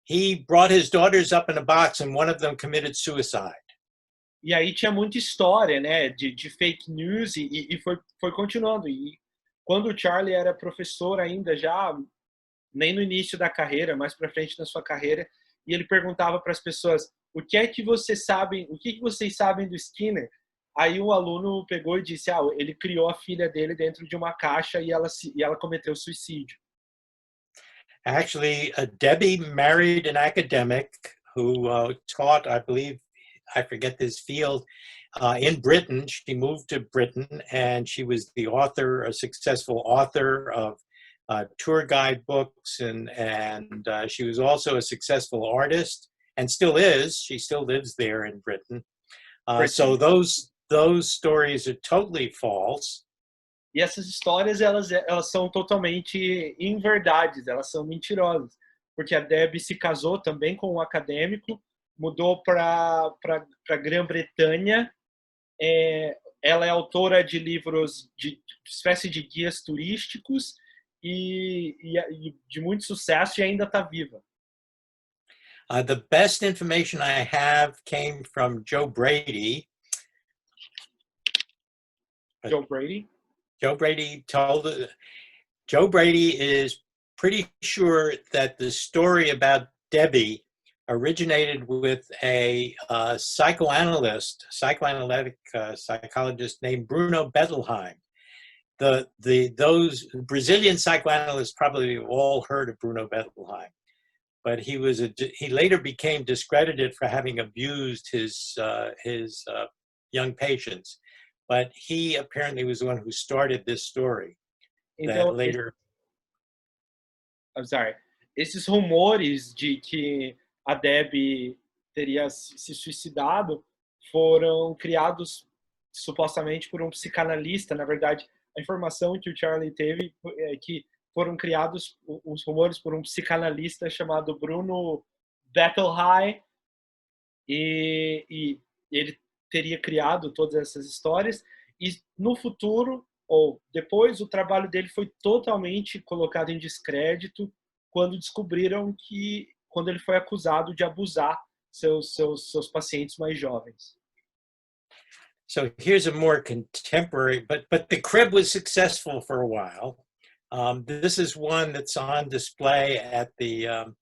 he brought his daughters up in a box and one of them committed suicide. E aí tinha muita história, né, de fake news e foi continuando. E quando o Charlie era professor ainda, já nem no início da carreira, mais para frente na sua carreira, e ele perguntava para as pessoas, o que é que vocês sabem, o que vocês sabem do Skinner? Aí o aluno pegou e disse, ele criou a filha dele dentro de uma caixa e ela cometeu suicídio. Actually, Debbie married an academic who taught, I believe, I forget this field, in Britain. She moved to Britain and she was the author, a successful author of tour guide books, and she was also a successful artist and still is. She still lives there in Britain. So those stories are totally false. E essas histórias, elas são totalmente inverdades, elas são mentirosas. Porque a Debbie se casou também com um acadêmico, mudou para a Grã-Bretanha. Ela é autora de livros, de espécie de guias turísticos e de muito sucesso e ainda está viva. The best information I have came from Joe Brady. Joe Brady? Joe Brady is pretty sure that the story about Debbie originated with a psychoanalytic psychologist named Bruno Bettelheim. Those Brazilian psychoanalysts probably all heard of Bruno Bettelheim, but he later became discredited for having abused his young patients. But he apparently was the one who started this story. Então, later. I'm sorry. Esses rumores de que a Debbie teria se suicidado foram criados supostamente por um psicanalista. Na verdade, a informação que o Charlie teve é que foram criados os rumores por um psicanalista chamado Bruno Bettelheim, e ele teria criado todas essas histórias, e no futuro, ou depois, o trabalho dele foi totalmente colocado em descrédito quando descobriram quando ele foi acusado de abusar seus pacientes mais jovens. So here's a more contemporary, but the crib was successful for a while. This is one that's on display at a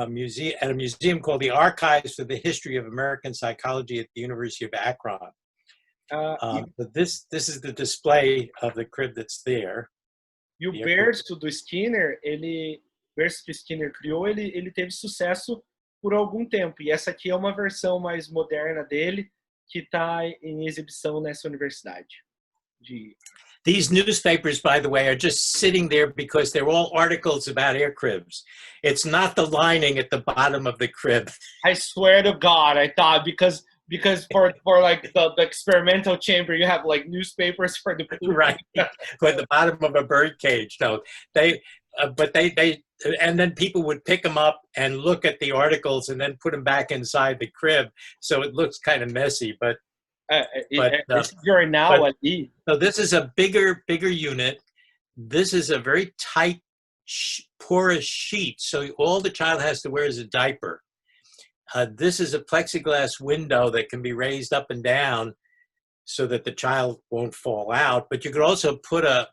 museum called the Archives for the History of American Psychology at the University of Akron. But this is the display of the crib that's there. E o berço do Skinner, berço que o Skinner criou, ele teve sucesso por algum tempo. E essa aqui é uma versão mais moderna dele, que está em exibição nessa universidade. These newspapers, by the way, are just sitting there because they're all articles about air cribs. It's not the lining at the bottom of the crib. I swear to God, I thought because for like the experimental chamber, you have like newspapers for the right, for the bottom of a bird cage. No, but they and then people would pick them up and look at the articles and then put them back inside the crib, so it looks kind of messy. But so this is a bigger unit. This is a very tight, porous sheet, so all the child has to wear is a diaper. This is a plexiglass window that can be raised up and down so that the child won't fall out. But you could also put a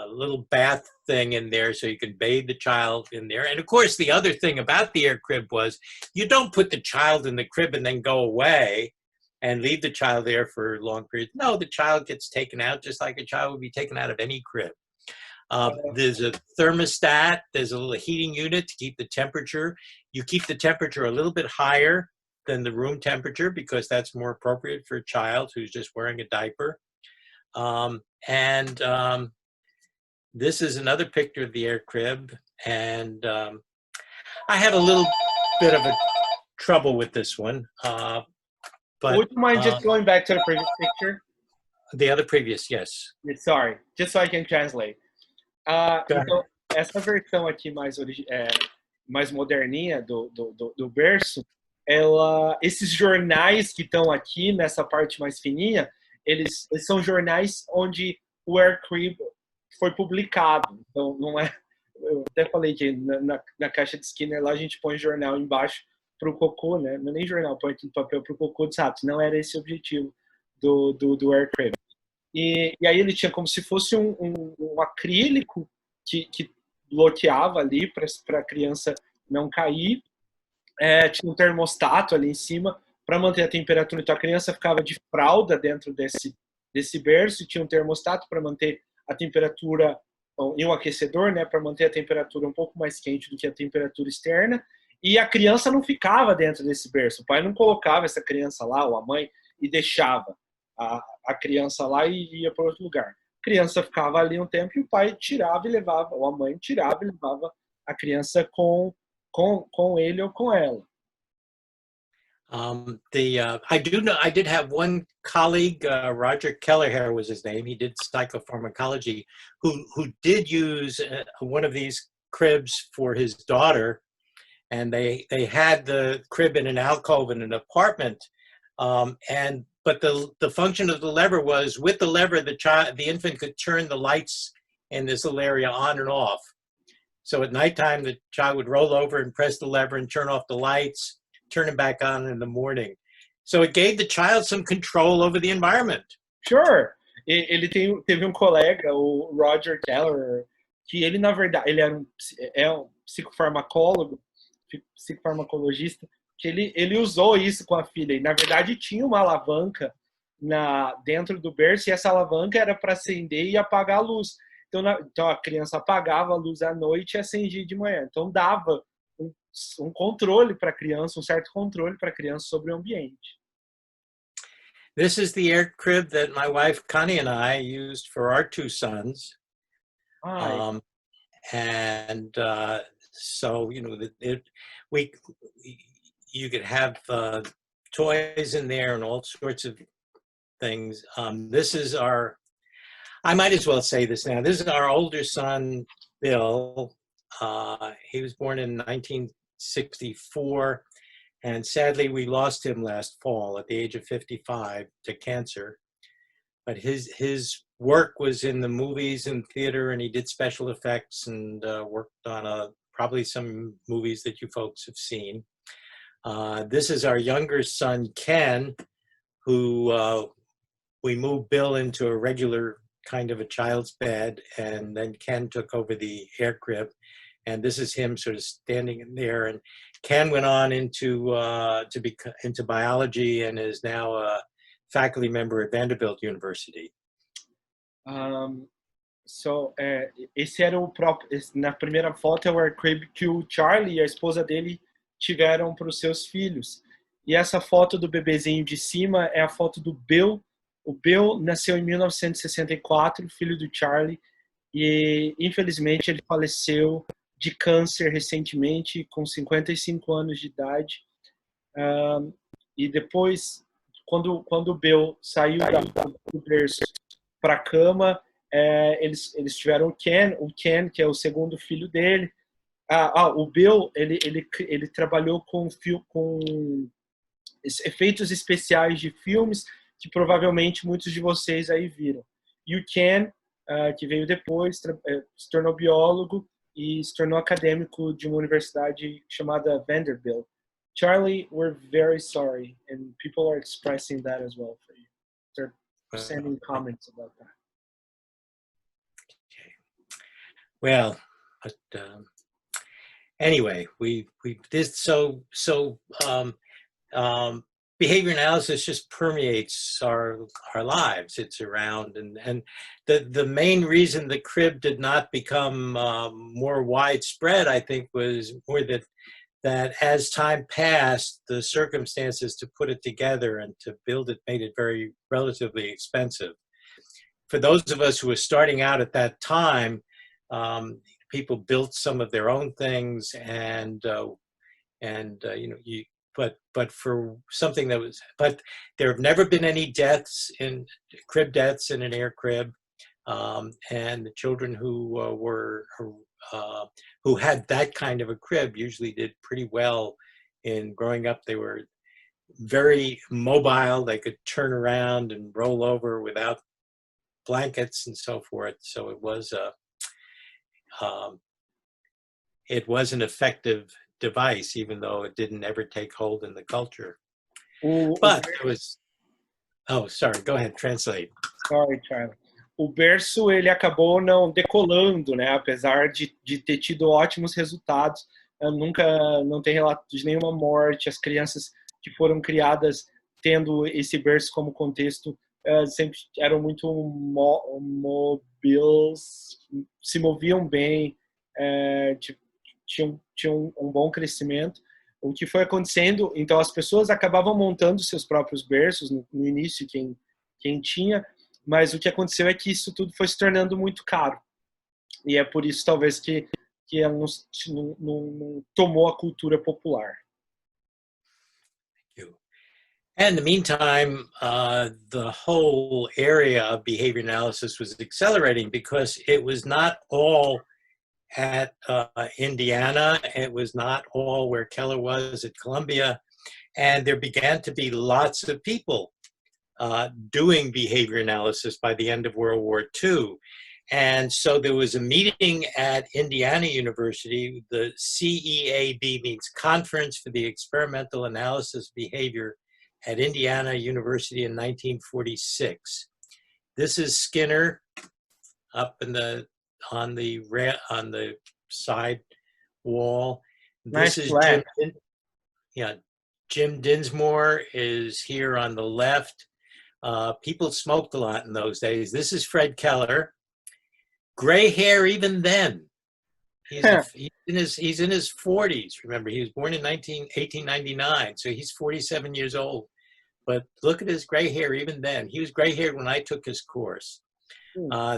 little bath thing in there so you can bathe the child in there. And of course, the other thing about the air crib was you don't put the child in the crib and then go away and leave the child there for long periods. No, the child gets taken out just like a child would be taken out of any crib. There's a thermostat, there's a little heating unit to keep the temperature. You keep the temperature a little bit higher than the room temperature because that's more appropriate for a child who's just wearing a diaper. This is another picture of the air crib, and I have a little bit of a trouble with this one. But would you mind just going back to the previous picture? The other previous, yes. Sorry, just so I can translate. Go ahead. Então, essa versão aqui mais moderninha do berço, esses jornais que estão aqui nessa parte mais fininha, eles são jornais onde o Air Crib foi publicado. Então, não é. Eu até falei que na caixa de Skinner lá a gente põe jornal embaixo para o cocô, né? Não é nem jornal, põe aqui no papel para o cocô dos ratos. Não era esse o objetivo do Air Crib. E aí ele tinha como se fosse um acrílico que bloqueava ali para a criança não cair. Tinha um termostato ali em cima para manter a temperatura. Então a criança ficava de fralda dentro desse berço e tinha um termostato para manter a temperatura e um aquecedor, né, para manter a temperatura um pouco mais quente do que a temperatura externa. E a criança não ficava dentro desse berço. O pai não colocava essa criança lá, ou a mãe, e deixava a criança lá e ia para outro lugar. A criança ficava ali um tempo e o pai tirava e levava, ou a mãe tirava e levava a criança com ele ou com ela. I do know, I did have one colleague, Roger Kelleher was his name. He did psychopharmacology, who did use one of these cribs for his daughter, and they had the crib in an alcove in an apartment, but the function of the lever was, with the lever, the infant could turn the lights in this little area on and off. So at nighttime, the child would roll over and press the lever and turn off the lights, turn them back on in the morning. So it gave the child some control over the environment. Sure. Ele teve um colega, o Roger Keller, que ele, na verdade, ele era um psicofarmacólogo, psicofarmacologista, que ele usou isso com a filha. E, na verdade, tinha uma alavanca dentro do berço, e essa alavanca era para acender e apagar a luz. Então a criança apagava a luz à noite e acendia de manhã. Então dava um controle para a criança, um certo controle para a criança sobre o ambiente. This is the air crib that my wife Connie and I used for our two sons. So, you know, you could have toys in there and all sorts of things. This is I might as well say this now. This is our older son, Bill. He was born in 1964, and sadly we lost him last fall at the age of 55 to cancer. But his work was in the movies and theater, and he did special effects and worked on probably some movies that you folks have seen. This is our younger son, Ken, who we moved Bill into a regular kind of a child's bed, and then Ken took over the air crib. And this is him sort of standing in there. And Ken went on into biology and is now a faculty member at Vanderbilt University. Esse era o próprio. Na primeira foto é o air crib que o Charlie e a esposa dele tiveram para os seus filhos. E essa foto do bebezinho de cima é a foto do Bill. O Bill nasceu em 1964, filho do Charlie, e infelizmente ele faleceu de câncer recentemente, com 55 anos de idade. E depois, quando o Bill saiu do berço para a cama, eles tiveram o Ken, que é o segundo filho dele. O Bill, ele trabalhou com efeitos especiais de filmes, que provavelmente muitos de vocês aí viram. E o Ken, que veio depois, se tornou biólogo e se tornou acadêmico de uma universidade chamada Vanderbilt. Charlie, we're very sorry, and people are expressing that as well for you. They're sending comments about that. Okay. Well, but anyway, we this so behavior analysis just permeates our lives. It's around, and the main reason the crib did not become more widespread, I think, was more that as time passed, the circumstances to put it together and to build it made it very relatively expensive. For those of us who were starting out at that time, people built some of their own things, and you know, but for something that was, but there have never been any deaths in crib deaths in an air crib. And the children who had that kind of a crib usually did pretty well in growing up. They were very mobile. They could turn around and roll over without blankets and so forth. So it was an effective device, even though it didn't ever take hold in the culture. But it was, oh, sorry, go ahead, translate. Sorry, Charlie. O berço ele acabou não decolando, né? Apesar de ter tido ótimos resultados, não tem relato de nenhuma morte. As crianças que foram criadas tendo esse berço como contexto sempre eram muito móveis, se moviam bem, tinham um bom crescimento. O que foi acontecendo, então as pessoas acabavam montando seus próprios berços no início, quem tinha, mas o que aconteceu é que isso tudo foi se tornando muito caro. E é por isso, talvez, que ela não tomou a cultura popular. And in the meantime, the whole area of behavior analysis was accelerating because it was not all at Indiana. It was not all where Keller was at Columbia. And there began to be lots of people doing behavior analysis by the end of World War II. And so there was a meeting at Indiana University. The CEAB means Conference for the Experimental Analysis of Behavior at Indiana University in 1946. This is Skinner up on the side wall. Nice This is plan. Jim Dinsmore is here on the left. People smoked a lot in those days. This is Fred Keller. Gray hair even then. He's in his 40s. Remember, he was born in 1899, so he's 47 years old. But look at his gray hair even then. He was gray-haired when I took his course.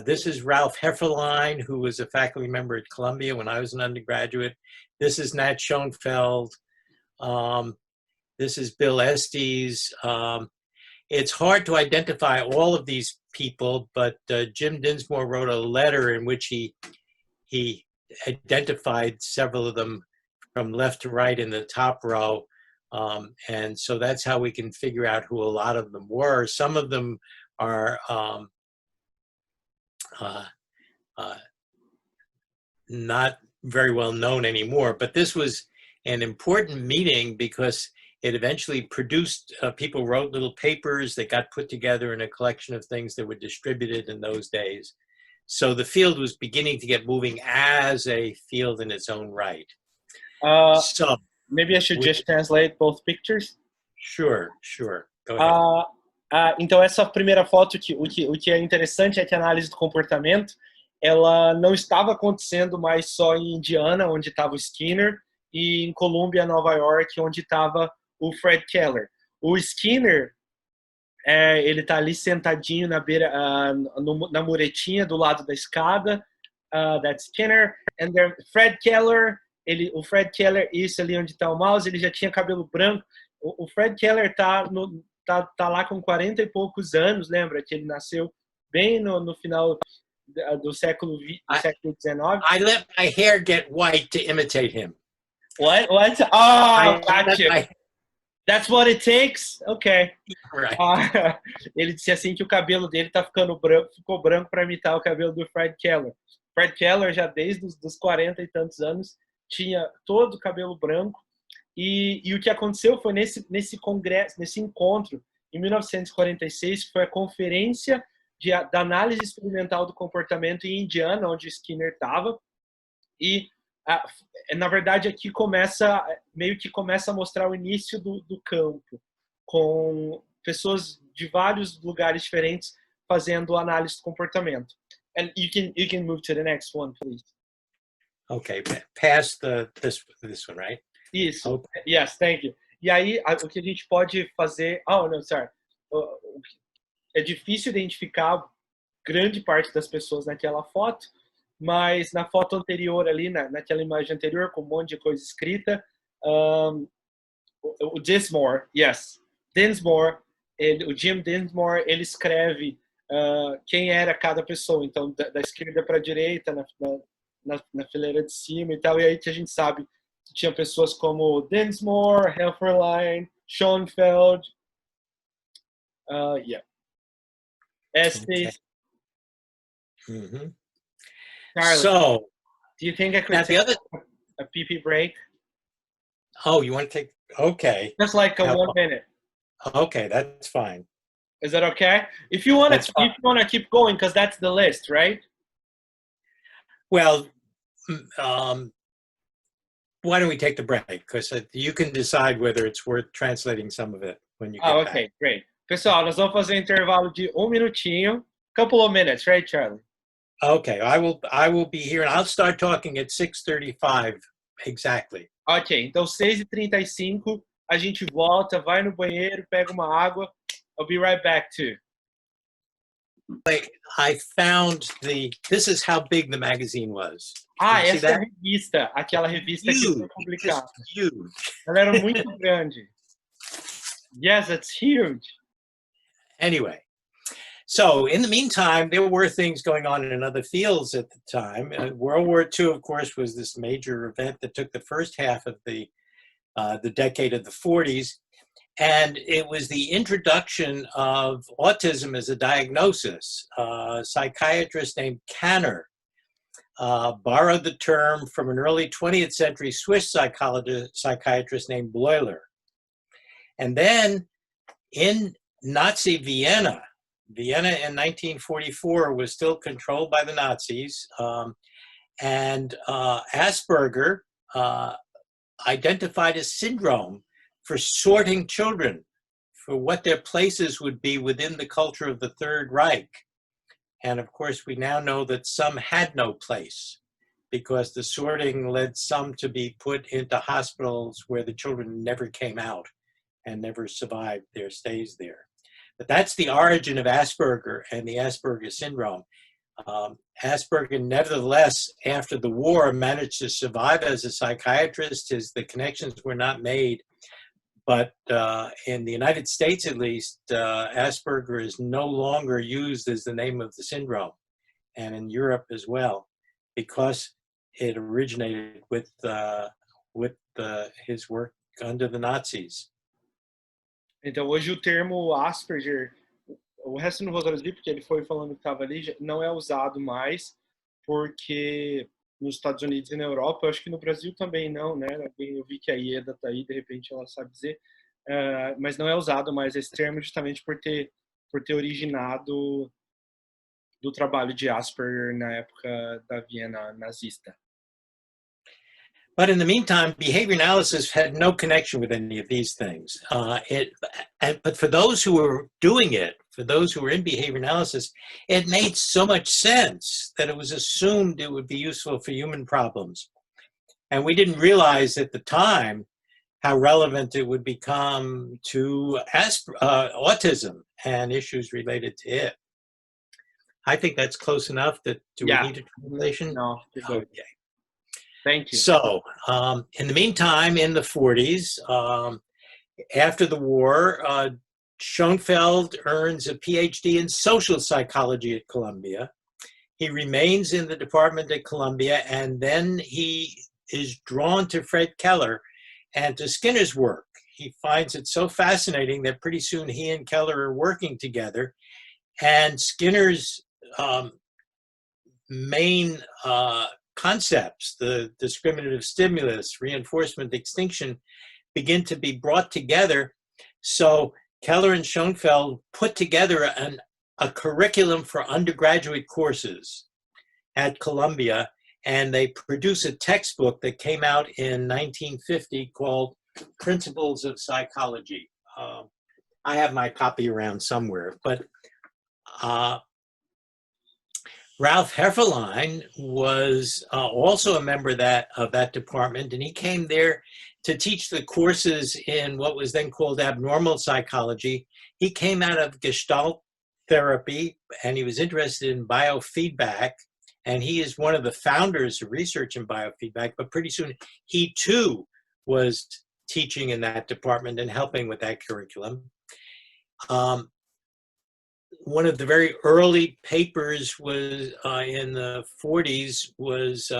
This is Ralph Hefferline, who was a faculty member at Columbia when I was an undergraduate. This is Nat Schoenfeld. This is Bill Estes. It's hard to identify all of these people, but Jim Dinsmore wrote a letter in which he identified several of them from left to right in the top row. And so that's how we can figure out who a lot of them were. Some of them are not very well known anymore, but this was an important meeting because it eventually produced, people wrote little papers that got put together in a collection of things that were distributed in those days. So the field was beginning to get moving as a field in its own right. So maybe I should just translate both pictures? Sure. Go ahead. Então essa primeira foto, o que é interessante é que a análise do comportamento, ela não estava acontecendo mais só em Indiana, onde estava o Skinner, e em Columbia, Nova York, onde estava o Fred Keller. O Skinner, ele está ali sentadinho na beira, na muretinha do lado da escada. That's Skinner. And then Fred Keller, o Fred Keller, isso ali onde está o mouse, ele já tinha cabelo branco. O Fred Keller tá lá com 40 e poucos anos, lembra que ele nasceu bem no final do século XIX. I let my hair get white to imitate him. What? Oh, gotcha. That's what it takes? Okay. Right. Ele disse assim que o cabelo dele ficou branco para imitar o cabelo do Fred Keller. Fred Keller já desde os 40 e tantos anos tinha todo o cabelo branco. E o que aconteceu foi nesse congresso, nesse encontro, em 1946, que foi a conferência da análise experimental do comportamento em Indiana, onde Skinner estava. E, na verdade, aqui meio que começa a mostrar o início do campo, com pessoas de vários lugares diferentes fazendo análise do comportamento. And you can move to the next one, please. Okay, past this one, right? Isso. Okay. Yes, thank you. E aí, o que a gente pode fazer... Oh, no, sorry. É difícil identificar grande parte das pessoas naquela foto, mas na foto anterior ali, naquela imagem anterior, com um monte de coisa escrita, o Dinsmore, yes. Dinsmore, o Jim Dinsmore, ele escreve quem era cada pessoa. Então, da esquerda para a direita, na fileira de cima e tal. E aí que a gente sabe que tinha pessoas como Dinsmore, Helferlein, Schoenfeld. Yeah. Estes. Okay. Charlie, So, do you think I could take a pee break? Oh, you want to take, okay. Just like a 1 minute. Okay, that's fine. Is that okay? If you want to keep going, because that's the list, right? Well, why don't we take the break? Because you can decide whether it's worth translating some of it when you get back. Okay, great. Pessoal, nós vamos fazer um intervalo de 1 minutinho. Couple of minutes, right, Charlie? Okay, I will be here, and I'll start talking at 6:35 exactly. Ok, então 6h35, a gente volta, vai no banheiro, pega uma água. I'll be right back too. I found this is how big the magazine was. Essa é a revista, aquela revista que foi publicada. Huge. Ela era muito grande. Yes, it's huge. Anyway, so in the meantime, there were things going on in other fields at the time. World War II, of course, was this major event that took the first half of the decade of the 40s. And it was the introduction of autism as a diagnosis. A psychiatrist named Kanner borrowed the term from an early 20th century Swiss psychiatrist named Bleuler. And then in Nazi Vienna in 1944 was still controlled by the Nazis, and Asperger identified a syndrome for sorting children, for what their places would be within the culture of the Third Reich. And of course, we now know that some had no place because the sorting led some to be put into hospitals where the children never came out and never survived their stays there. But that's the origin of Asperger and the Asperger syndrome. Asperger, nevertheless, after the war, managed to survive as a psychiatrist. The connections were not made. But in the United States, at least, Asperger is no longer used as the name of the syndrome, and in Europe as well, because it originated with his work under the Nazis. Então, hoje o termo Asperger, o resto não vou traduzir porque ele foi falando que estava ali, não é usado mais, porque nos Estados Unidos e na Europa, eu acho que no Brasil também não, né? Eu vi que a Ieda está aí, de repente ela sabe dizer, mas não é usado mais esse termo justamente por ter originado do trabalho de Asperger na época da Viena nazista. But in the meantime, behavior analysis had no connection with any of these things. But for those who were doing it, for those who were in behavior analysis, it made so much sense that it was assumed it would be useful for human problems. And we didn't realize at the time how relevant it would become to autism and issues related to it. I think that's close enough. Do we need a translation? No. Okay. Thank you. So, in the meantime, in the 40s, after the war, Schoenfeld earns a PhD in social psychology at Columbia. He remains in the department at Columbia, and then he is drawn to Fred Keller and to Skinner's work. He finds it so fascinating that pretty soon he and Keller are working together, and Skinner's main concepts, the discriminative stimulus, reinforcement, extinction, begin to be brought together. So Keller and Schoenfeld put together a curriculum for undergraduate courses at Columbia, and they produce a textbook that came out in 1950 called Principles of Psychology. I have my copy around somewhere, but Ralph Hefferlein was also a member of that department, and he came there to teach the courses in what was then called abnormal psychology. He came out of Gestalt therapy, and he was interested in biofeedback, and he is one of the founders of research in biofeedback, but pretty soon he too was teaching in that department and helping with that curriculum. One of the very early papers was in the 40s was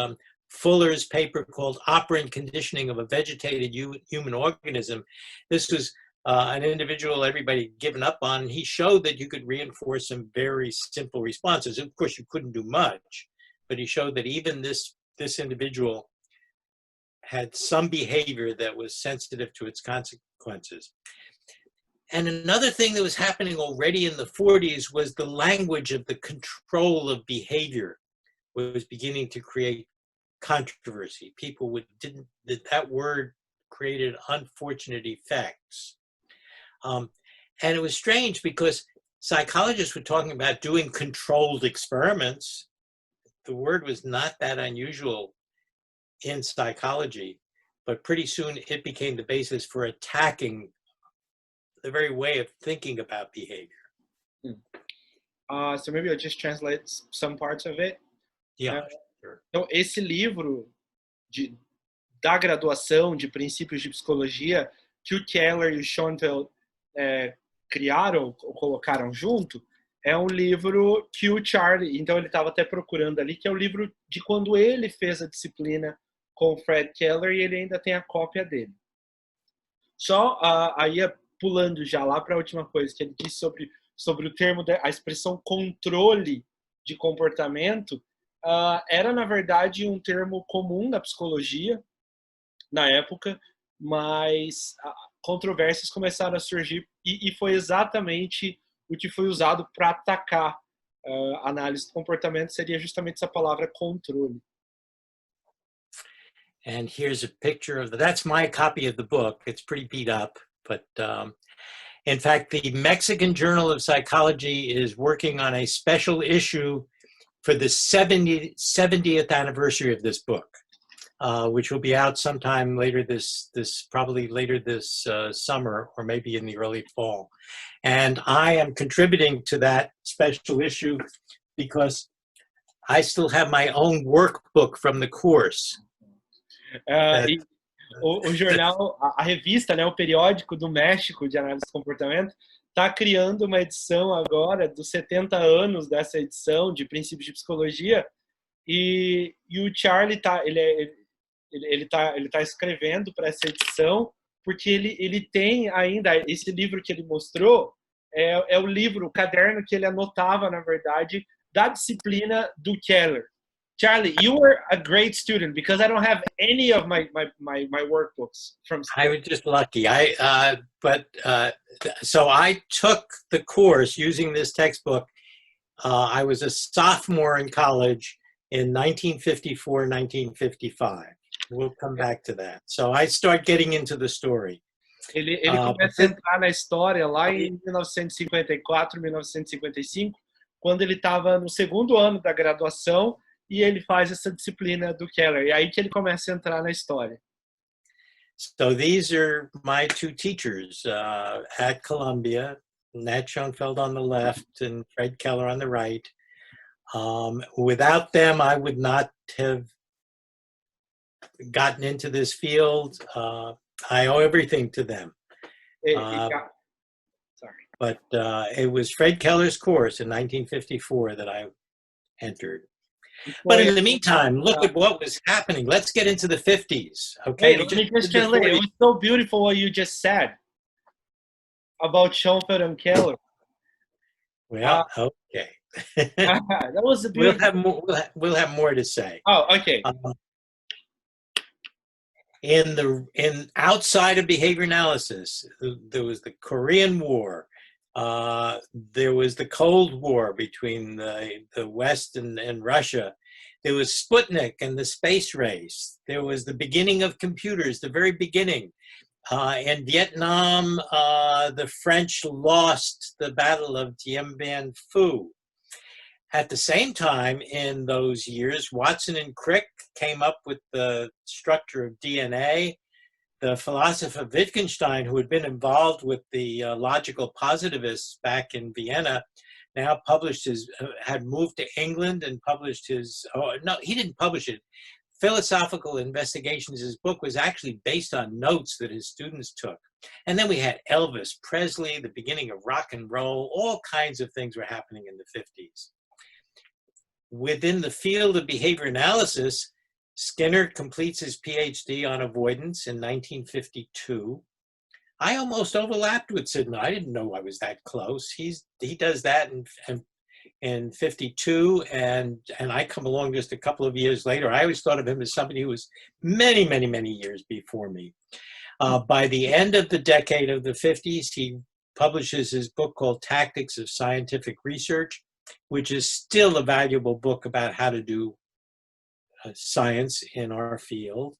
Fuller's paper called Operant Conditioning of a Vegetated Human Organism. This was an individual everybody had given up on. He showed that you could reinforce some very simple responses. Of course, you couldn't do much, but he showed that even this individual had some behavior that was sensitive to its consequences. And another thing that was happening already in the 40s was the language of the control of behavior was beginning to create controversy. People that word created unfortunate effects. And it was strange because psychologists were talking about doing controlled experiments. The word was not that unusual in psychology, but pretty soon it became the basis for attacking the very way of thinking about behavior. So maybe I'll just translate some parts of it. Yeah, sure. Então, esse livro da graduação de princípios de psicologia que o Keller e o Schoenfeld criaram, ou colocaram junto, é um livro que o Charlie, então ele estava até procurando ali, que é o livro de quando ele fez a disciplina com o Fred Keller e ele ainda tem a cópia dele. Só aí pulando já lá para a última coisa que ele disse sobre o termo, a expressão controle de comportamento, era na verdade um termo comum na psicologia na época, mas controvérsias começaram a surgir e foi exatamente o que foi usado para atacar a análise do comportamento, seria justamente essa palavra controle. And here's a picture of that's my copy of the book. It's pretty beat up, but in fact, the Mexican Journal of Psychology is working on a special issue for the 70th anniversary of this book, which will be out sometime later probably later this summer, or maybe in the early fall. And I am contributing to that special issue because I still have my own workbook from the course. O jornal, a revista, né, o periódico do México de análise de comportamento, está criando uma edição agora dos 70 anos dessa edição de princípios de psicologia e o Charlie ele tá escrevendo para essa edição porque ele tem ainda esse livro que ele mostrou é o livro, o caderno que ele anotava na verdade da disciplina do Keller. Charlie, you were a great student because I don't have any of my workbooks from school. I was just lucky. So I took the course using this textbook. I was a sophomore in college in 1954, 1955. We'll come back to that. So I start getting into the story. Ele começa a entrar na história lá em 1954, 1955, quando ele estava no segundo ano da graduação. E ele faz essa disciplina do Keller. E aí que ele começa a entrar na história. So these are my two teachers at Columbia, Nat Schoenfeld on the left and Fred Keller on the right. Without them, I would not have gotten into this field. I owe everything to them. But it was Fred Keller's course in 1954 that I entered. But in the meantime, look at what was happening. Let's get into the 50s. Okay. Hey, it was so beautiful what you just said about Schoenfeld and Keller. Well, okay. That was a beautiful. We'll have more to say. Oh, okay. In outside of behavior analysis, there was the Korean War. There was the Cold War between the West and Russia. There was Sputnik and the space race. There was the beginning of computers, the very beginning. In Vietnam, the French lost the Battle of Dien Bien Phu. At the same time, in those years, Watson and Crick came up with the structure of DNA. The philosopher Wittgenstein, who had been involved with the logical positivists back in Vienna, now had moved to England and published no, he didn't publish it. philosophical investigations. His book was actually based on notes that his students took. And then we had Elvis Presley, the beginning of rock and roll, all kinds of things were happening in the 50s. Within the field of behavior analysis, Skinner completes his PhD on avoidance in 1952. I almost overlapped with Sidney. I didn't know I was that close. He does that in 52, and I come along just a couple of years later. I always thought of him as somebody who was many, many, many years before me. By the end of the decade of the 50s, he publishes his book called Tactics of Scientific Research, which is still a valuable book about how to do science in our field.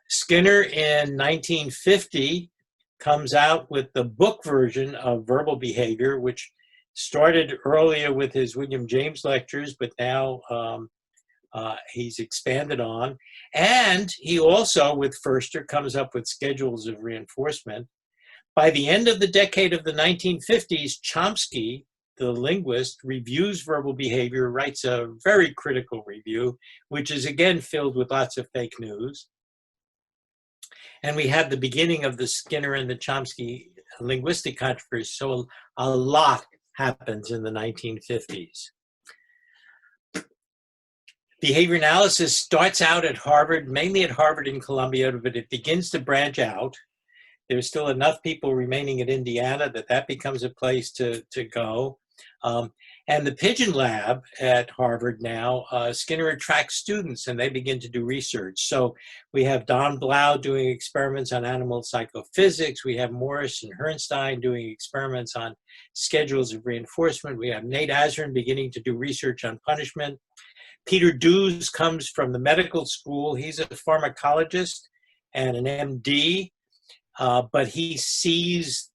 Skinner in 1950 comes out with the book version of Verbal Behavior, which started earlier with his William James lectures, but now he's expanded on. And he also, with Furster, comes up with schedules of reinforcement. By the end of the decade of the 1950s, Chomsky, the linguist, reviews verbal behavior, writes a very critical review, which is again filled with lots of fake news. And we have the beginning of the Skinner and the Chomsky linguistic controversy. So a lot happens in the 1950s. Behavior analysis starts out at Harvard, mainly at Harvard and Columbia, but it begins to branch out. There's still enough people remaining at Indiana that becomes a place to go. And the Pigeon Lab at Harvard now, Skinner attracts students and they begin to do research. So we have Don Blau doing experiments on animal psychophysics. We have Morris and Herrnstein doing experiments on schedules of reinforcement. We have Nate Azrin beginning to do research on punishment. Peter Dews comes from the medical school. He's a pharmacologist and an MD, but he sees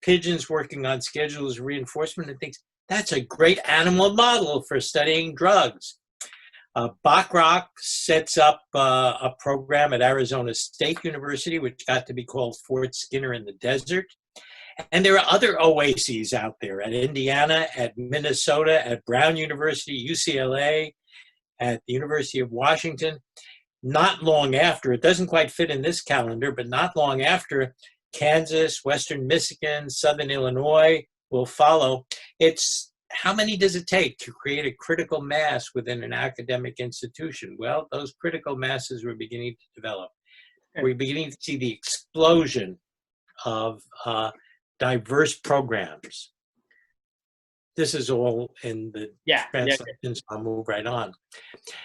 pigeons working on schedules of reinforcement and thinks, that's a great animal model for studying drugs. Bachrach sets up a program at Arizona State University, which got to be called Fort Skinner in the Desert. And there are other oases out there at Indiana, at Minnesota, at Brown University, UCLA, at the University of Washington. Not long after, it doesn't quite fit in this calendar, but not long after, Kansas, Western Michigan, Southern Illinois will follow. It's how many does it take to create a critical mass within an academic institution? Well, those critical masses were beginning to develop. We're beginning to see the explosion of diverse programs. This is all in the translation, so I'll move right on.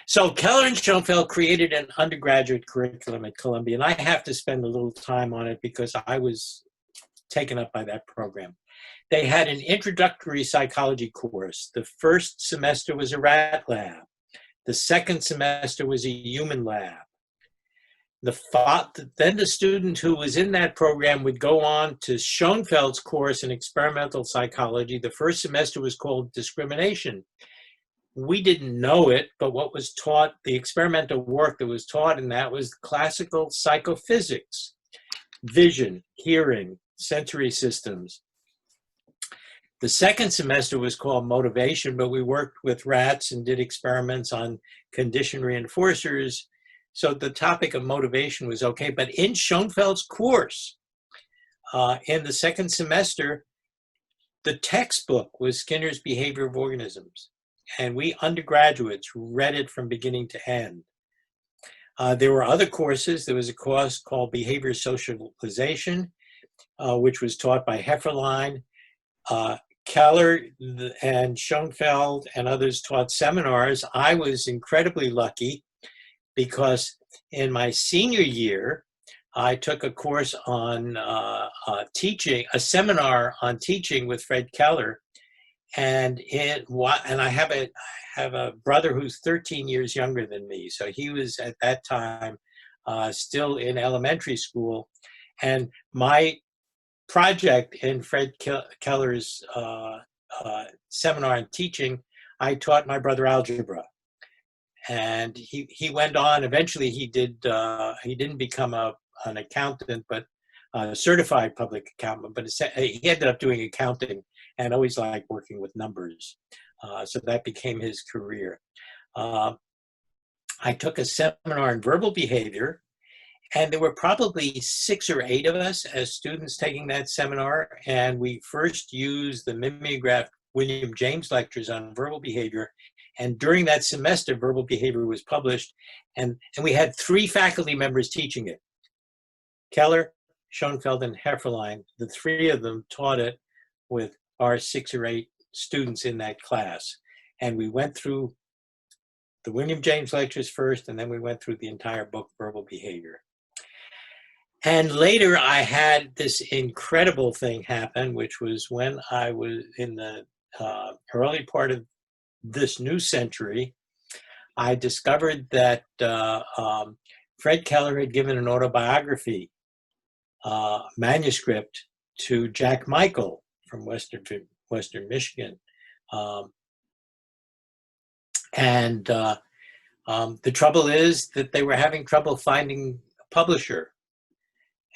So Keller and Schoenfeld created an undergraduate curriculum at Columbia, and I have to spend a little time on it because I was taken up by that program. They had an introductory psychology course. The first semester was a rat lab. The second semester was a human lab. Then the student who was in that program would go on to Schoenfeld's course in experimental psychology. The first semester was called discrimination. We didn't know it, but what was taught, the experimental work that was taught in that was classical psychophysics, vision, hearing, sensory systems. The second semester was called motivation, but we worked with rats and did experiments on conditioned reinforcers. So the topic of motivation was okay, but in Schoenfeld's course, in the second semester, the textbook was Skinner's Behavior of Organisms, and we undergraduates read it from beginning to end. There were other courses. There was a course called Behavior Socialization, which was taught by Hefferlein. Keller and Schoenfeld and others taught seminars. I was incredibly lucky because in my senior year, I took a course on teaching, a seminar on teaching with Fred Keller, and I have a brother who's 13 years younger than me, so he was at that time still in elementary school, and my project in Fred Keller's seminar on teaching, I taught my brother algebra. And he went on, eventually he didn't become an accountant, but a certified public accountant, but he ended up doing accounting and always liked working with numbers. So that became his career. I took a seminar on verbal behavior, and there were probably 6 or 8 of us as students taking that seminar. And we first used the mimeographed William James lectures on verbal behavior. And during that semester, verbal behavior was published. And we had 3 faculty members teaching it: Keller, Schoenfeld, and Hefferlein. The 3 of them taught it with our 6 or 8 students in that class. And we went through the William James lectures first, and then we went through the entire book, Verbal Behavior. And later I had this incredible thing happen, which was when I was in the early part of this new century, I discovered that Fred Keller had given an autobiography manuscript to Jack Michael from Western Michigan. The trouble is that they were having trouble finding a publisher.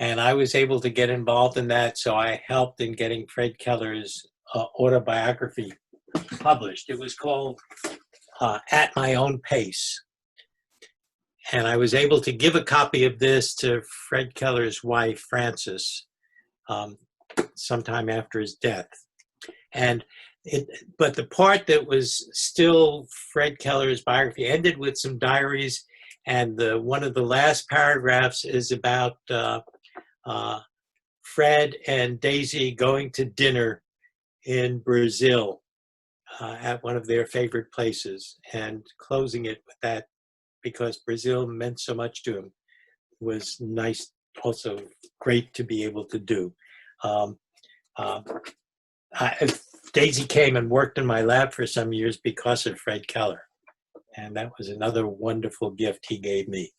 And I was able to get involved in that, so I helped in getting Fred Keller's autobiography published. It was called At My Own Pace. And I was able to give a copy of this to Fred Keller's wife, Frances, sometime after his death. But the part that was still Fred Keller's biography ended with some diaries, and one of the last paragraphs is about Fred and Daisy going to dinner in Brazil at one of their favorite places, and closing it with that, because Brazil meant so much to him. It was nice, also great to be able to do. Daisy came and worked in my lab for some years because of Fred Keller, and that was another wonderful gift he gave me.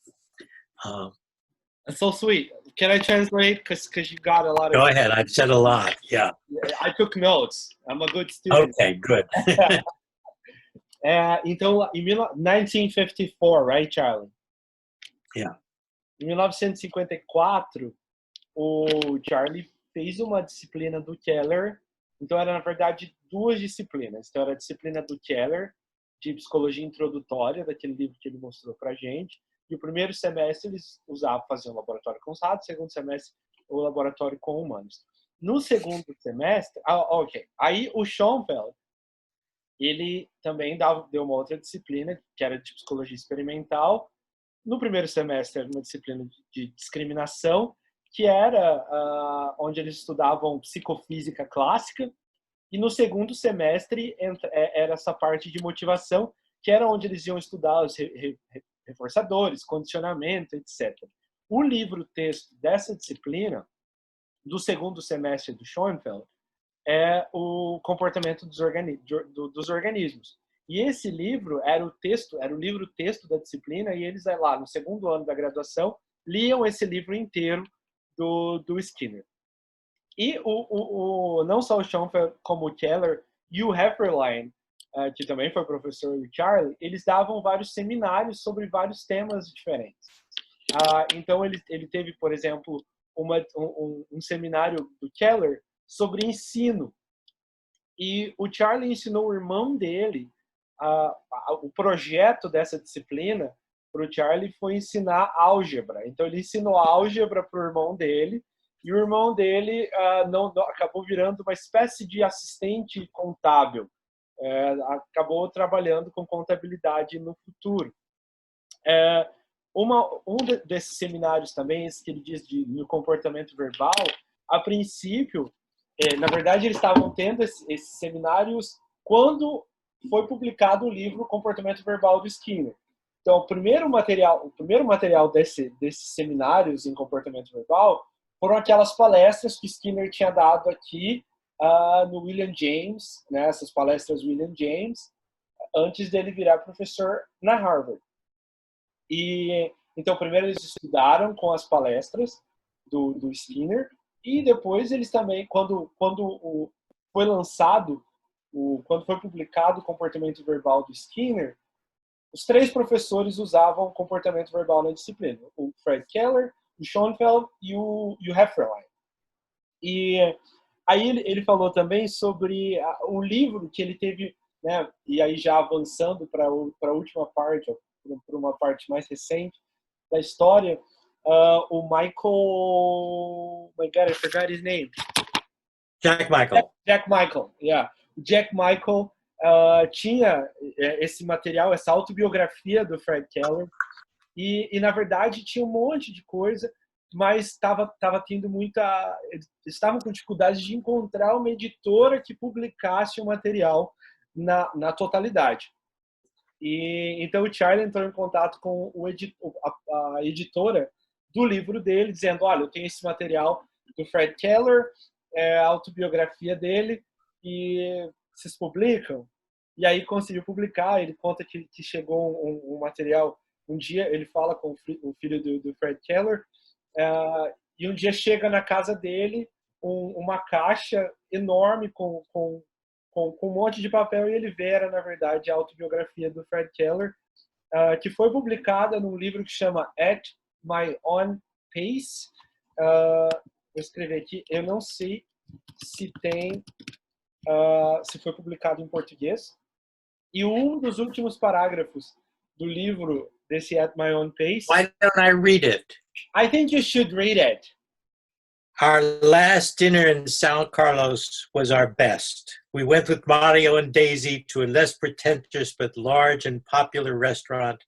That's so sweet. Can I translate? Because you got a lot of... Go ahead. I've said a lot. Yeah. I took notes. I'm a good student. Okay, good. Então, em 1954, right, Charlie? Yeah. Em 1954, o Charlie fez uma disciplina do Keller. Então, era, na verdade, 2 disciplinas. Então, era a disciplina do Keller, de psicologia introdutória, daquele livro que ele mostrou pra gente. E o primeiro semestre eles faziam laboratório com os ratos, segundo semestre o laboratório com humanos. No segundo semestre, ok. Aí o Schoenfeld, ele também deu uma outra disciplina, que era de psicologia experimental. No primeiro semestre era uma disciplina de discriminação, que era onde eles estudavam psicofísica clássica. E no segundo semestre era essa parte de motivação, que era onde eles iam estudar os reforçadores, condicionamento, etc. O livro-texto dessa disciplina, do segundo semestre do Schoenfeld, é o comportamento dos organismos. E esse livro era o livro-texto da disciplina, e eles, lá no segundo ano da graduação, liam esse livro inteiro do Skinner. E não só o Schoenfeld, como o Keller e o Hefferlein, que também foi professor do Charlie, eles davam vários seminários sobre vários temas diferentes. Então, ele teve, por exemplo, um seminário do Keller sobre ensino. E o Charlie ensinou o irmão dele, o projeto dessa disciplina para o Charlie foi ensinar álgebra. Então, ele ensinou álgebra para o irmão dele, e o irmão dele acabou virando uma espécie de assistente contábil. Acabou trabalhando com contabilidade no futuro. Desses seminários também, esse que ele diz no comportamento verbal, a princípio, na verdade, eles estavam tendo esses seminários quando foi publicado o livro Comportamento Verbal do Skinner. Então, o primeiro material desses seminários em comportamento verbal foram aquelas palestras que Skinner tinha dado aqui no William James, né, essas palestras William James, antes dele virar professor na Harvard. Então, primeiro eles estudaram com as palestras do Skinner, e depois eles também, quando foi lançado, quando foi publicado o comportamento verbal do Skinner, os 3 professores usavam comportamento verbal na disciplina: o Fred Keller, o Schoenfeld e o Hefferlein. E aí ele falou também sobre o livro que ele teve, né, e aí já avançando para a última parte, para uma parte mais recente da história, o Michael... Oh my God, I forgot his name. Jack Michael. Jack Michael, yeah. O Jack Michael tinha esse material, essa autobiografia do Fred Keller, e na verdade tinha um monte de coisa, mas estava tendo muita... Eles estavam com dificuldade de encontrar uma editora que publicasse o material na totalidade. E então o Charlie entrou em contato com a editora do livro dele, dizendo: olha, eu tenho esse material do Fred Keller, a autobiografia dele, e vocês publicam? E aí conseguiu publicar. Ele conta que chegou um material, um dia ele fala com o filho do Fred Keller, e um dia chega na casa dele uma caixa enorme com um monte de papel, e ele vê, era na verdade a autobiografia do Fred Keller, que foi publicada num livro que chama At My Own Pace. Vou escrever aqui, eu não sei se tem, se foi publicado em português. E um dos últimos parágrafos do livro desse At My Own Pace... Why don't I read it? I think you should read it. Our last dinner in São Carlos was our best. We went with Mario and Daisy to a less pretentious but large and popular restaurant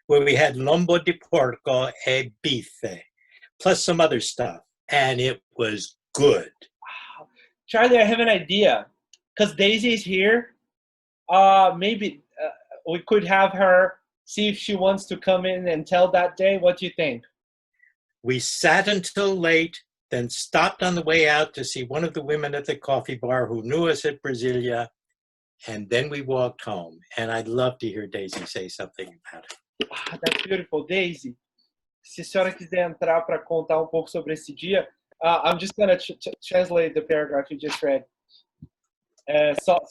where we had lombo di porco e bife, plus some other stuff, and it was good. Wow. Charlie, I have an idea. Because Daisy is here, maybe we could have her see if she wants to come in and tell that day. What do you think? We sat until late, then stopped on the way out to see one of the women at the coffee bar who knew us at Brasilia, and then we walked home. And I'd love to hear Daisy say something about it. That's beautiful. Daisy, se a senhora quiser entrar para contar um pouco sobre esse dia, I'm just going to translate the paragraph you just read. Só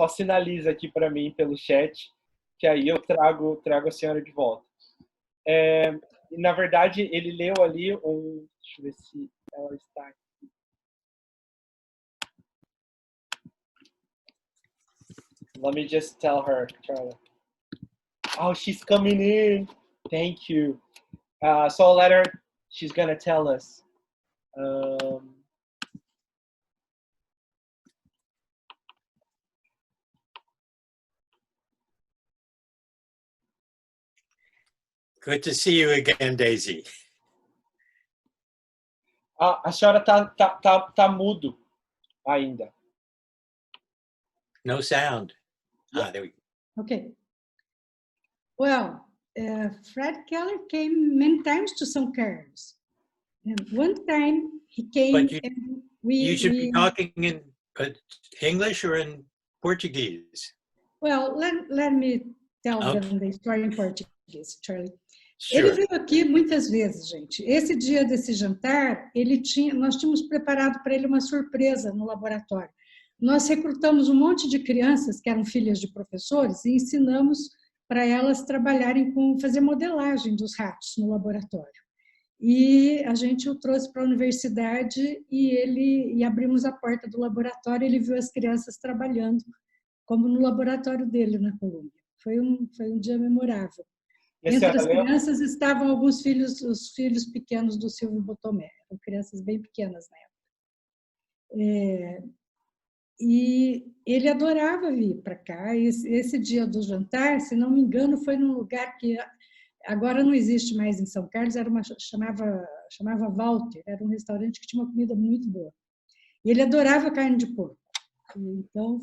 sinaliza aqui para mim pelo chat, que aí eu trago a senhora de volta. Na verdade, ele leu ali deixa eu ver se ela está aqui. Let me just tell her, Charlie. Oh, she's coming in. Thank you. So I'll let her, she's going to tell us. Good to see you again, Daisy. A senhora tá mudo ainda. No sound. There we go. Okay. Well, Fred Keller came many times to São Carlos. And one time he came, But and you should be talking in English or in Portuguese. Well, let me tell Okay. them the story in Portuguese, Charlie. Sure. Ele veio aqui muitas vezes, gente. Esse dia desse jantar, nós tínhamos preparado para ele uma surpresa no laboratório. Nós recrutamos um monte de crianças que eram filhas de professores e ensinamos para elas trabalharem fazer modelagem dos ratos no laboratório. E a gente o trouxe para a universidade e abrimos a porta do laboratório e ele viu as crianças trabalhando, como no laboratório dele na Colômbia. Foi um dia memorável. Entre as crianças estavam os filhos pequenos do Silvio Botomé, eram crianças bem pequenas na época. E ele adorava vir para cá. Esse dia do jantar, se não me engano, foi num lugar que agora não existe mais em São Carlos, chamava Walter, era um restaurante que tinha uma comida muito boa. E ele adorava carne de porco. Então,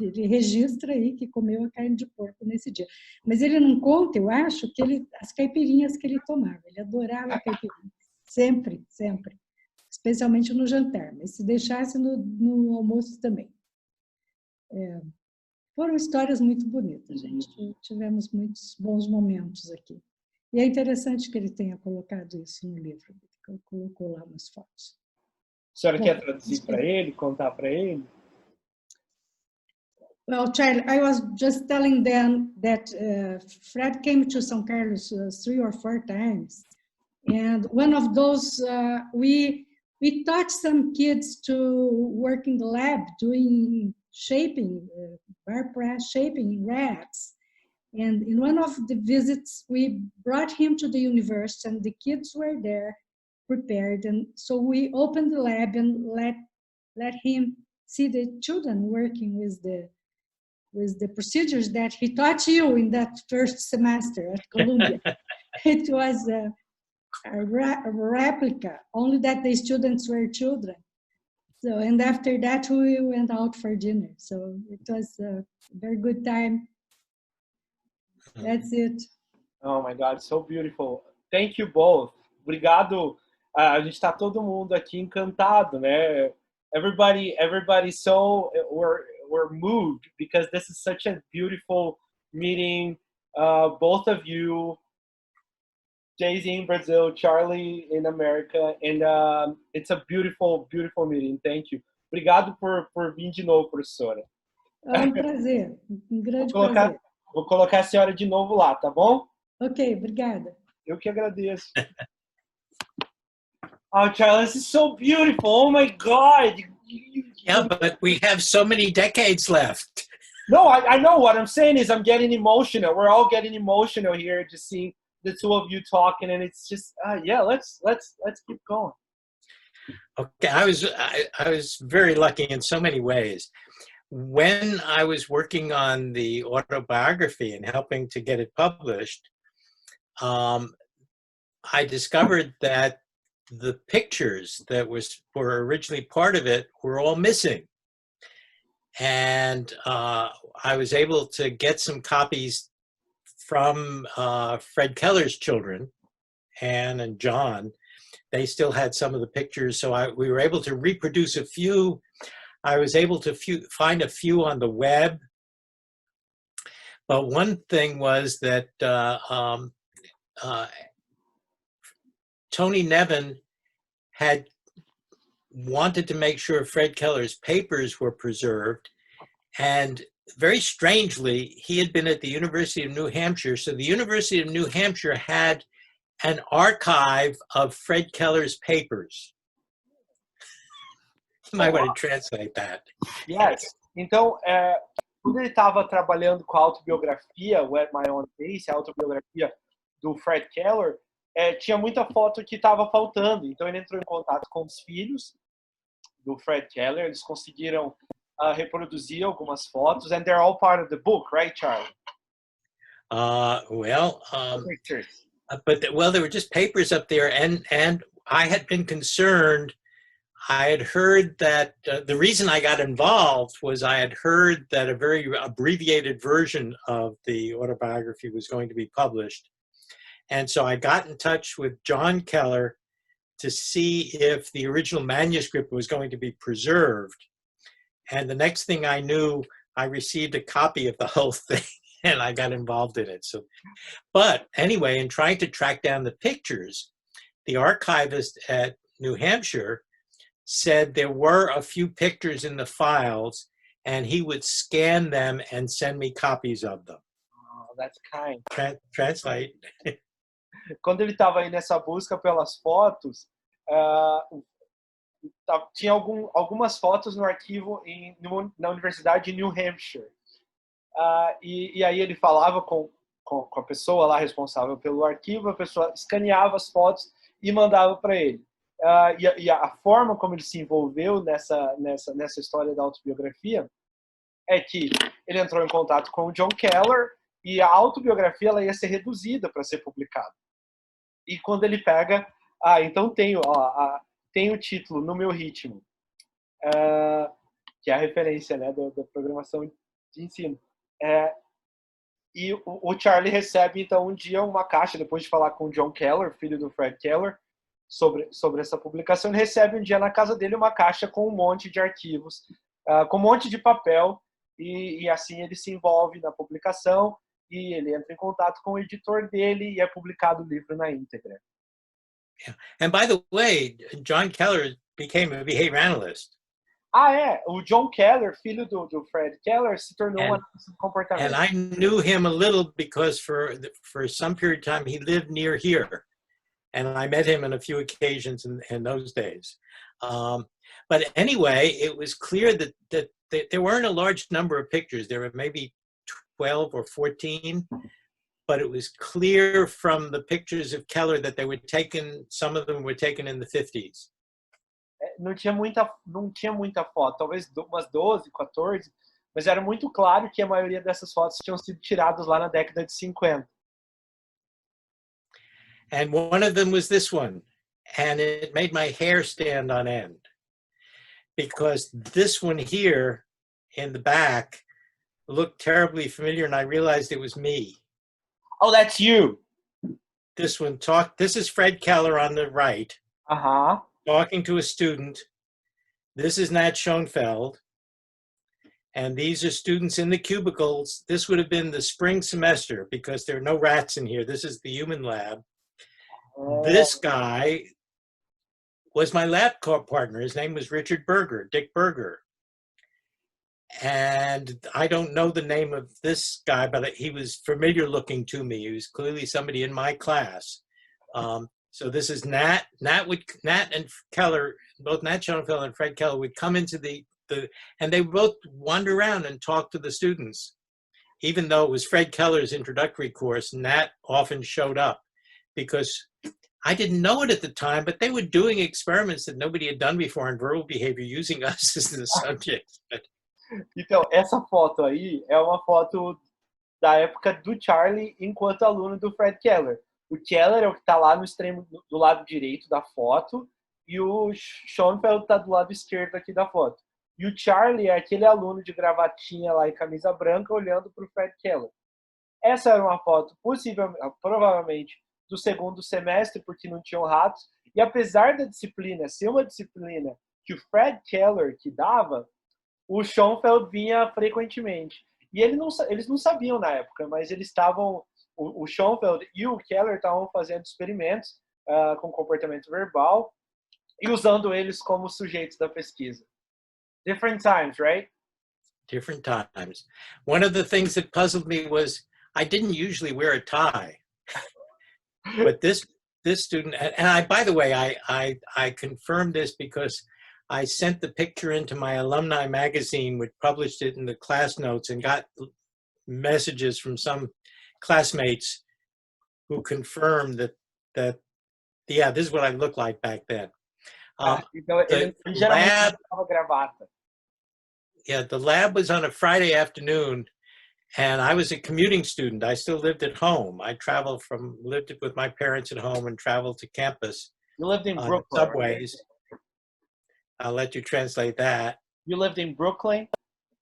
ele registra aí que comeu a carne de porco nesse dia. Mas ele não conta, eu acho, as caipirinhas que ele tomava. Ele adorava caipirinha. Sempre, sempre. Especialmente no jantar, mas se deixasse no almoço também. Foram histórias muito bonitas, gente. Tivemos muitos bons momentos aqui. E é interessante que ele tenha colocado isso no livro. Ele colocou lá umas fotos. A senhora quer traduzir para ele, contar para ele? Well, Charlie, I was just telling them that Fred came to São Carlos 3 or 4 times. And one of those, we taught some kids to work in the lab doing shaping, bar press shaping rats. And in one of the visits, we brought him to the university, and the kids were there prepared. And so we opened the lab and let him see the children working with the procedures that he taught you in that first semester at Columbia. It was a replica, only that the students were children. So, and after that, we went out for dinner. So it was a very good time. That's it. Oh my God, so beautiful. Thank you both. Obrigado. A gente está todo mundo aqui encantado, né? Everybody so we're moved because this is such a beautiful meeting. Both of you, Daisy in Brazil, Charlie in America, and it's a beautiful, beautiful meeting. Thank you. Obrigado por vir de novo, professora. É prazer, grande prazer. Vou colocar a senhora de novo lá, tá bom? Ok, obrigada. Eu que agradeço. Oh, Charlie, this is so beautiful. Oh my God. Yeah, but we have so many decades left. No, I know. What I'm saying is I'm getting emotional. We're all getting emotional here just seeing the two of you talking, and it's just yeah, let's keep going. Okay, I was very lucky in so many ways. When I was working on the autobiography and helping to get it published, I discovered that the pictures that were originally part of it were all missing. And I was able to get some copies from Fred Keller's children, Anne and John. They still had some of the pictures, so we were able to reproduce a few. I was able to find a few on the web. But one thing was that Tony Nevin had wanted to make sure Fred Keller's papers were preserved. And very strangely, he had been at the University of New Hampshire. So the University of New Hampshire had an archive of Fred Keller's papers. You might want to translate that. Yes. Então, quando ele estava trabalhando com a autobiografia, o At My Own Pace, a autobiografia do Fred Keller, tinha muita foto que estava faltando. Então, ele entrou em contato com os filhos do Fred Keller. Eles conseguiram reproduzir algumas fotos. And they're all part of the book, right, Charlie? Pictures. But there were just papers up there, and I had been concerned. I had heard that the reason I got involved was I had heard that a very abbreviated version of the autobiography was going to be published. And so I got in touch with John Keller to see if the original manuscript was going to be preserved. And the next thing I knew, I received a copy of the whole thing and I got involved in it. So, but anyway, in trying to track down the pictures, the archivist at New Hampshire said there were a few pictures in the files and he would scan them and send me copies of them. Oh, that's kind. Translate. Quando ele estava aí nessa busca pelas fotos, tinha algumas fotos no arquivo na Universidade de New Hampshire. E aí ele falava com a pessoa lá responsável pelo arquivo, a pessoa escaneava as fotos e mandava para ele. E a forma como ele se envolveu nessa história da autobiografia é que ele entrou em contato com o John Keller e a autobiografia ela ia ser reduzida para ser publicada. E quando ele pega, então tem o título No Meu Ritmo, que é a referência, né, da programação de ensino. E o Charlie recebe, então, um dia uma caixa, depois de falar com o John Keller, filho do Fred Keller, sobre essa publicação, ele recebe um dia na casa dele uma caixa com um monte de arquivos, com um monte de papel, e assim ele se envolve na publicação, e ele entra em contato com o editor dele e é publicado o livro na íntegra. Yeah. And by the way, John Keller became a behavior analyst. O John Keller, filho do Fred Keller, se tornou um analista de comportamento. And I knew him a little because for some period of time he lived near here. And I met him on a few occasions in those days. But anyway, it was clear that there weren't a large number of pictures. There were maybe 12 or 14, but it was clear from the pictures of Keller that they were taken, some of them were taken in the 50s. Não tinha muita foto, talvez umas 12, 14, mas era muito claro que a maioria dessas fotos tinham sido tiradas lá na década de 50. And one of them was this one, and it made my hair stand on end, because this one here in the back looked terribly familiar, and I realized it was me. Oh, that's you. This one this is Fred Keller on the right, talking to a student. This is Nat Schoenfeld. And these are students in the cubicles. This would have been the spring semester because there are no rats in here. This is the human lab. This guy was my lab partner. His name was Richard Berger, Dick Berger. And I don't know the name of this guy, but he was familiar looking to me. He was clearly somebody in my class. So this is Nat. Nat and Keller, both Nat Schoenfeld and Fred Keller would come into and they both wander around and talk to the students. Even though it was Fred Keller's introductory course, Nat often showed up because I didn't know it at the time, but they were doing experiments that nobody had done before in verbal behavior using us as the subject. Então, essa foto aí é uma foto da época do Charlie enquanto aluno do Fred Keller. O Keller é o que está lá no extremo do lado direito da foto e o Schoenfeld está do lado esquerdo aqui da foto. E o Charlie é aquele aluno de gravatinha lá e camisa branca olhando para o Fred Keller. Essa era uma foto provavelmente do segundo semestre, porque não tinham ratos. E apesar da disciplina ser uma disciplina que o Fred Keller que dava, o Schoenfeld vinha frequentemente. E eles não sabiam na época, mas eles estavam, o Schoenfeld e o Keller estavam fazendo experimentos com comportamento verbal e usando eles como sujeitos da pesquisa. Different times, right? Different times. One of the things that puzzled me was I didn't usually wear a tie, but this student, and I, by the way, I confirmed this because I sent the picture into my alumni magazine, which published it in the class notes, and got messages from some classmates who confirmed that yeah, this is what I looked like back then. The lab was on a Friday afternoon, and I was a commuting student. I still lived at home. I lived with my parents at home and traveled to campus. You lived in Brooklyn. Subways. Right? I'll let you translate that. You lived in Brooklyn?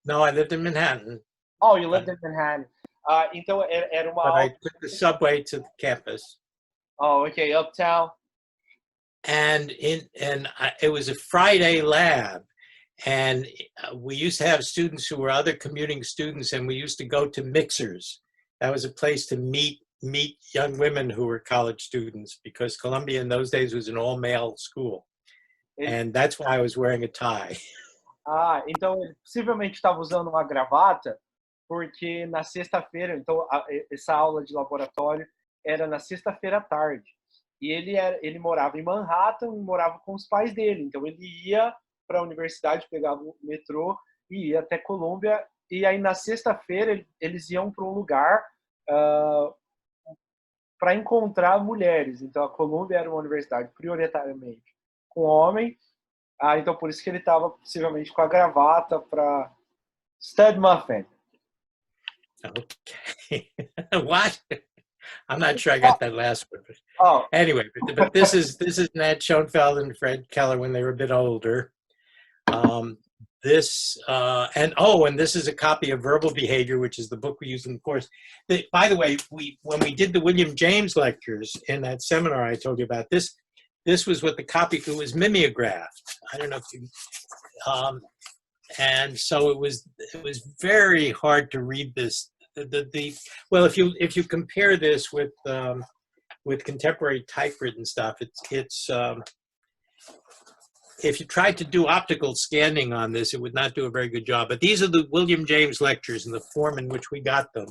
No, I lived in Manhattan. Oh, you lived in Manhattan. Então era uma. But I took the subway to the campus. Oh, okay, uptown. And it was a Friday lab. And we used to have students who were other commuting students, and we used to go to Mixers. That was a place to meet young women who were college students, because Columbia in those days was an all-male school. And that's why I was wearing a tie. Então ele possivelmente estava usando uma gravata, porque na sexta-feira, então essa aula de laboratório era na sexta-feira à tarde. E ele morava em Manhattan, morava com os pais dele. Então ele ia para a universidade, pegava o metrô e ia até Colômbia. E aí na sexta-feira eles iam para um lugar para encontrar mulheres. Então a Colômbia era uma universidade prioritariamente com homem. Então por isso que ele estava possivelmente com a gravata para stud muffin. Okay. What? I'm not sure I got that last one. But anyway, but this is Nat Schoenfeld and Fred Keller when they were a bit older. And this is a copy of Verbal Behavior, which is the book we use in the course. By the way, when we did the William James lectures in that seminar I told you about, this was what the copy was mimeographed. I don't know if you, and so it was very hard to read this. Well, if you compare this with contemporary typewritten stuff, it's if you tried to do optical scanning on this, it would not do a very good job. But these are the William James lectures in the form in which we got them,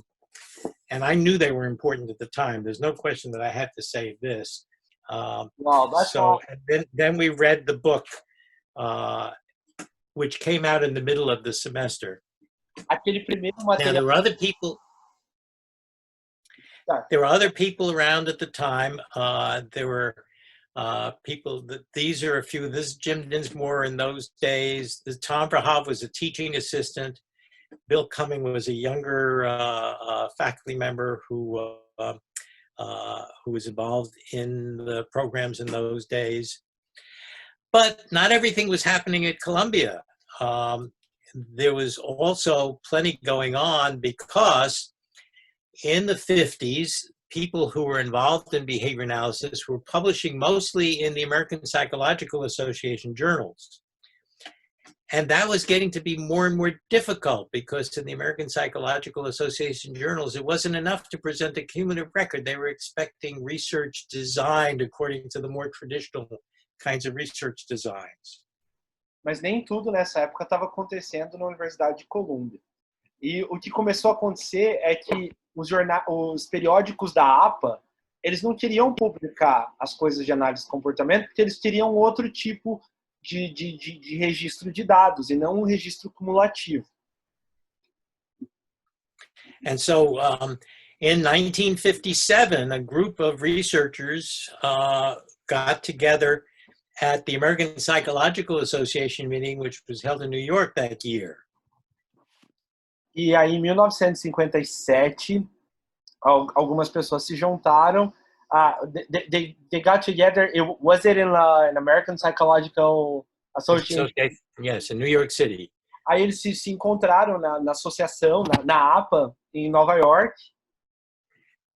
and I knew they were important at the time. There's no question that I had to save this. Wow, that's so. And then we read the book, which came out in the middle of the semester. Aquele primeiro material. Now, there were other people. There were other people around at the time. There were people that these are a few. This is Jim Dinsmore in those days. Tom Verhoeven was a teaching assistant. Bill Cumming was a younger faculty member who was involved in the programs in those days. But not everything was happening at Columbia. There was also plenty going on because in the 50s, people who were involved in behavior analysis were publishing mostly in the American Psychological Association journals. And that was getting to be more and more difficult because in the American Psychological Association journals, it wasn't enough to present a cumulative record. They were expecting research designed according to the more traditional kinds of research designs. Mas nem tudo nessa época estava acontecendo na Universidade de Columbia. E o que começou a acontecer é que os periódicos da APA, eles não queriam publicar as coisas de análise de comportamento porque eles queriam outro tipo de registro de dados e não um registro cumulativo. And so in 1957, a group of researchers got together at the American Psychological Association meeting, which was held in New York that year. E aí, em 1957, algumas pessoas se juntaram. They got together. Was it in an American Psychological Association? Yes, in New York City. Aí eles se encontraram na associação, na APA, em Nova York.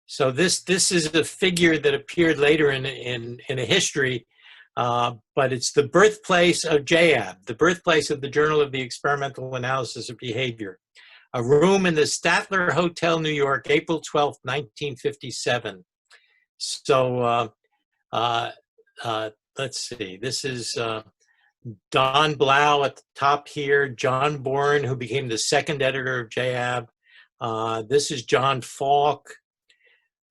So this is a figure that appeared later in a history, but it's the birthplace of JAB, the birthplace of the Journal of the Experimental Analysis of Behavior. A room in the Statler Hotel, New York, April 12th, 1957. So let's see, this is Don Blau at the top here, John Bourne, who became the second editor of JAB. This is John Falk,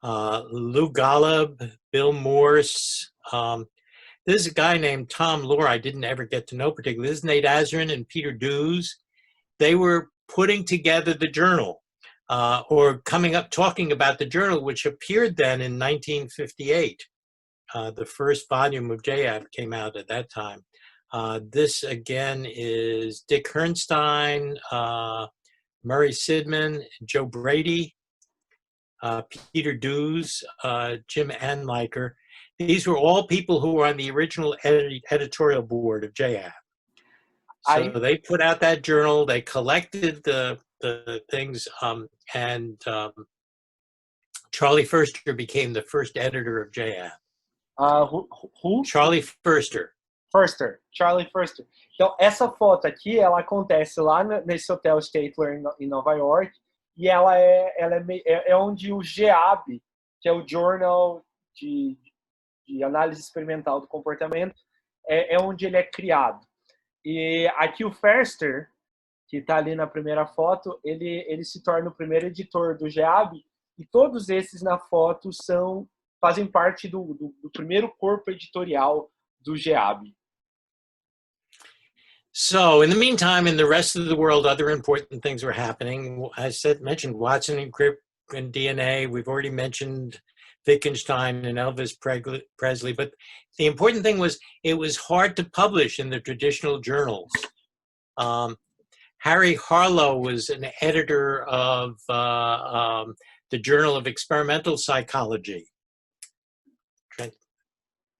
Lou Golub, Bill Morse. This is a guy named Tom Lohr I didn't ever get to know particularly. This is Nate Azerin and Peter Dews. They were putting together the journal or coming up talking about the journal, which appeared then in 1958. The first volume of JAB came out at that time. This again is Dick Herrnstein, Murray Sidman, Joe Brady, Peter Dews, Jim Anliker. These were all people who were on the original editorial board of JAB. So they put out that journal, they collected the things, and Charlie Furster became the first editor of JAB. Who? Charlie Furster. Charlie Furster. Então, essa foto aqui, ela acontece lá nesse Hotel Statler em Nova York, e ela é onde o JAB, que é o Journal de Análise Experimental do Comportamento, é onde ele é criado. E aqui o Furster, que está ali na primeira foto, ele se torna o primeiro editor do JAB, e todos esses na foto fazem parte do primeiro corpo editorial do JAB. So in the meantime, in the rest of the world, other important things were happening. I mentioned Watson and Crick and DNA. We've already mentioned Wittgenstein and Elvis Presley, but the important thing was it was hard to publish in the traditional journals. Harry Harlow was an editor of the Journal of Experimental Psychology.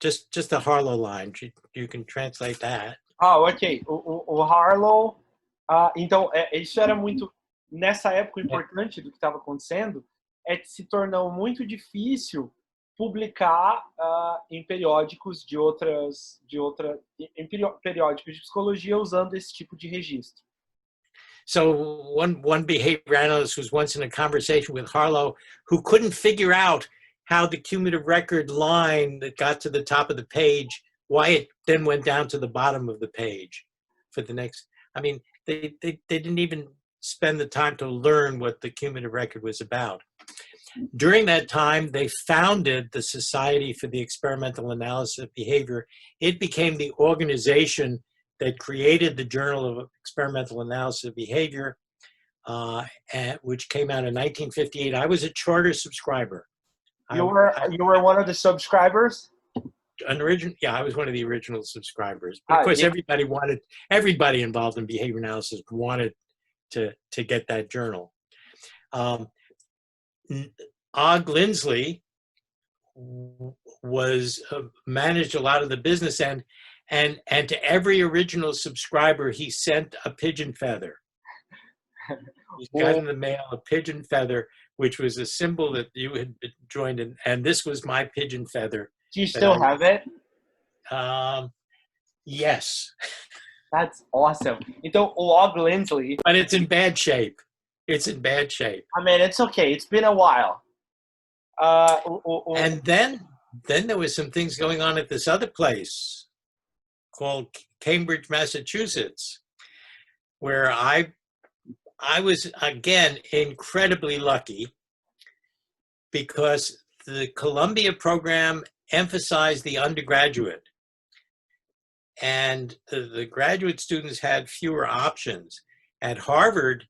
Just a Harlow line, you can translate that. Ok. O Harlow, então, isso era muito, nessa época importante do que estava acontecendo, é que se tornou muito difícil publicar em periódicos em periódicos de psicologia usando esse tipo de registro. So one behavior analyst was once in a conversation with Harlow who couldn't figure out how the cumulative record line that got to the top of the page, why it then went down to the bottom of the page for the next. I mean, they didn't even spend the time to learn what the cumulative record was about. During that time, they founded the Society for the Experimental Analysis of Behavior. It became the organization that created the Journal of Experimental Analysis of Behavior. which came out in 1958. I was a charter subscriber. You were one of the subscribers? Yeah, I was one of the original subscribers. But of course, yeah. everybody involved in behavior analysis wanted to get that journal. Og Lindsley was managed a lot of the business end, and to every original subscriber, he sent a pigeon feather. He got in the mail a pigeon feather, which was a symbol that you had joined in, and this was my pigeon feather. Do you still have it? Yes. That's awesome. Então, o Og Lindsley... But it's in bad shape. It's in bad shape. I mean, it's okay. It's been a while. And then there was some things going on at this other place called Cambridge, Massachusetts, where I was, again, incredibly lucky because the Columbia program emphasized the undergraduate. And the graduate students had fewer options. At Harvard,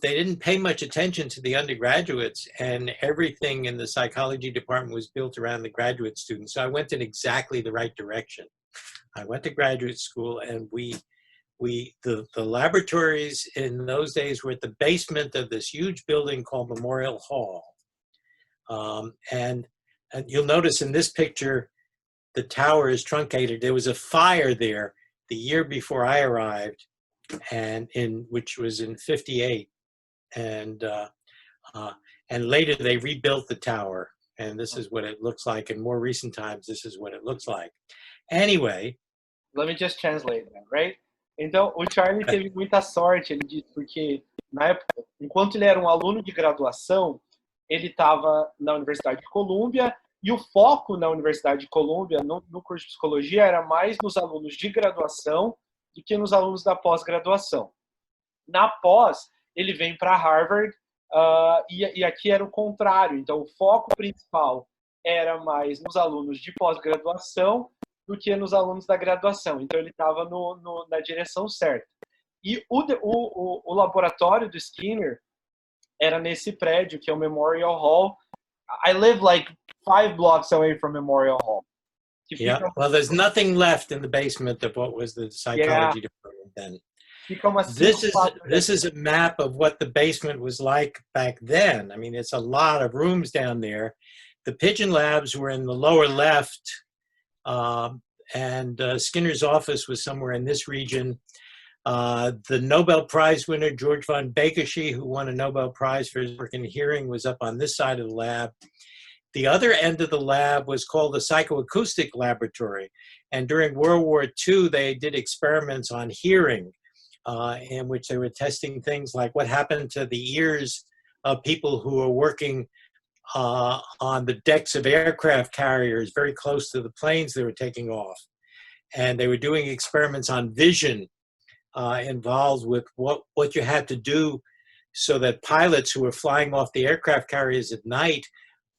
they didn't pay much attention to the undergraduates, and everything in the psychology department was built around the graduate students. So I went in exactly the right direction. I went to graduate school, and the laboratories in those days were at the basement of this huge building called Memorial Hall. And you'll notice in this picture, the tower is truncated. There was a fire there the year before I arrived, which was in '58, and later they rebuilt the tower, and this is what it looks like. In more recent times, this is what it looks like. Anyway, let me just translate that, right? Então, o Charlie teve muita sorte, ele disse, porque na época, enquanto ele era um aluno de graduação, ele estava na Universidade de Colômbia. E o foco na Universidade de Colômbia, no curso de psicologia, era mais nos alunos de graduação do que nos alunos da pós-graduação. Na pós, ele vem para Harvard e aqui era o contrário. Então, o foco principal era mais nos alunos de pós-graduação do que nos alunos da graduação. Então, ele estava na direção certa. E o laboratório do Skinner era nesse prédio, que é o Memorial Hall. I live like 5 blocks away from Memorial Hall. Yeah, well, there's nothing left in the basement of what was the psychology department then. This is a map of what the basement was like back then. I mean, it's a lot of rooms down there. The pigeon labs were in the lower left, and Skinner's office was somewhere in this region. The Nobel Prize winner, George von Bakerschi, who won a Nobel Prize for his work in hearing, was up on this side of the lab. The other end of the lab was called the Psychoacoustic Laboratory. And during World War II, they did experiments on hearing, in which they were testing things like what happened to the ears of people who were working on the decks of aircraft carriers very close to the planes they were taking off. And they were doing experiments on vision, involved with what you had to do so that pilots who were flying off the aircraft carriers at night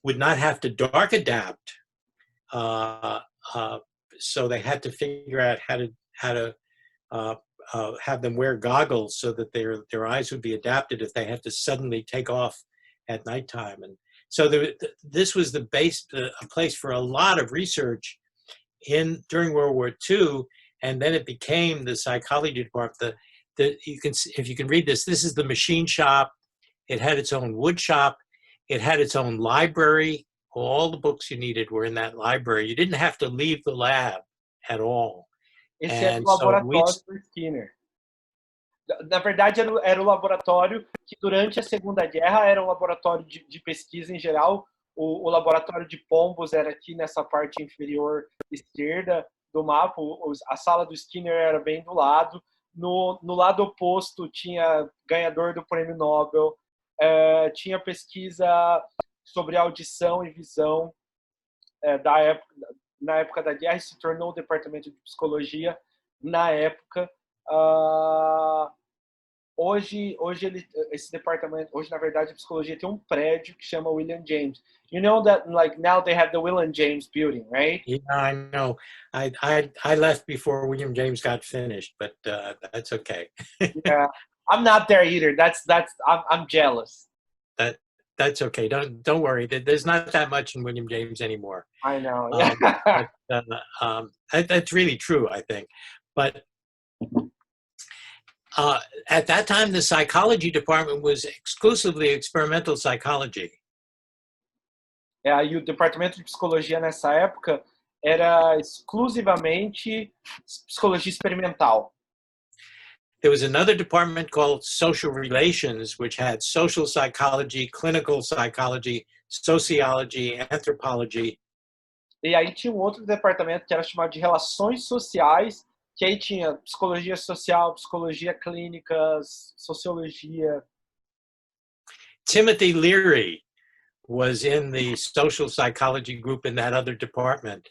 would not have to dark adapt. So they had to figure out how to have them wear goggles so that their eyes would be adapted if they had to suddenly take off at nighttime. And so this was a place for a lot of research during World War II. And then it became the psychology department. If you can read this, this is the machine shop. It had its own wood shop. It had its own library. All the books you needed were in that library. You didn't have to leave the lab at all. Esse era o laboratório do Skinner. Na verdade, era o laboratório que durante a Segunda Guerra era um laboratório de pesquisa em geral. O laboratório de pombos era aqui nessa parte inferior esquerda do mapa. A sala do Skinner era bem do lado. No lado oposto tinha ganhador do Prêmio Nobel, tinha pesquisa sobre audição e visão na época da guerra, e se tornou o departamento de psicologia na época. Hoje esse departamento, na verdade, a psicologia tem um prédio que chama William James. You know that like now they have the William James building, right? Yeah, I know. I left before William James got finished, but that's okay. Yeah, I'm not there either. I'm jealous. That's okay. Don't worry. There's not that much in William James anymore. I know. That's really true, I think. But at that time, the psychology department was exclusively experimental psychology. E o departamento de psicologia nessa época era exclusivamente psicologia experimental. There was another department called social relations, which had social psychology, clinical psychology, sociology, anthropology. E aí tinha um outro departamento que era chamado de relações sociais, que aí tinha psicologia social, psicologia clínica, sociologia. Timothy Leary was in the social psychology group in that other department.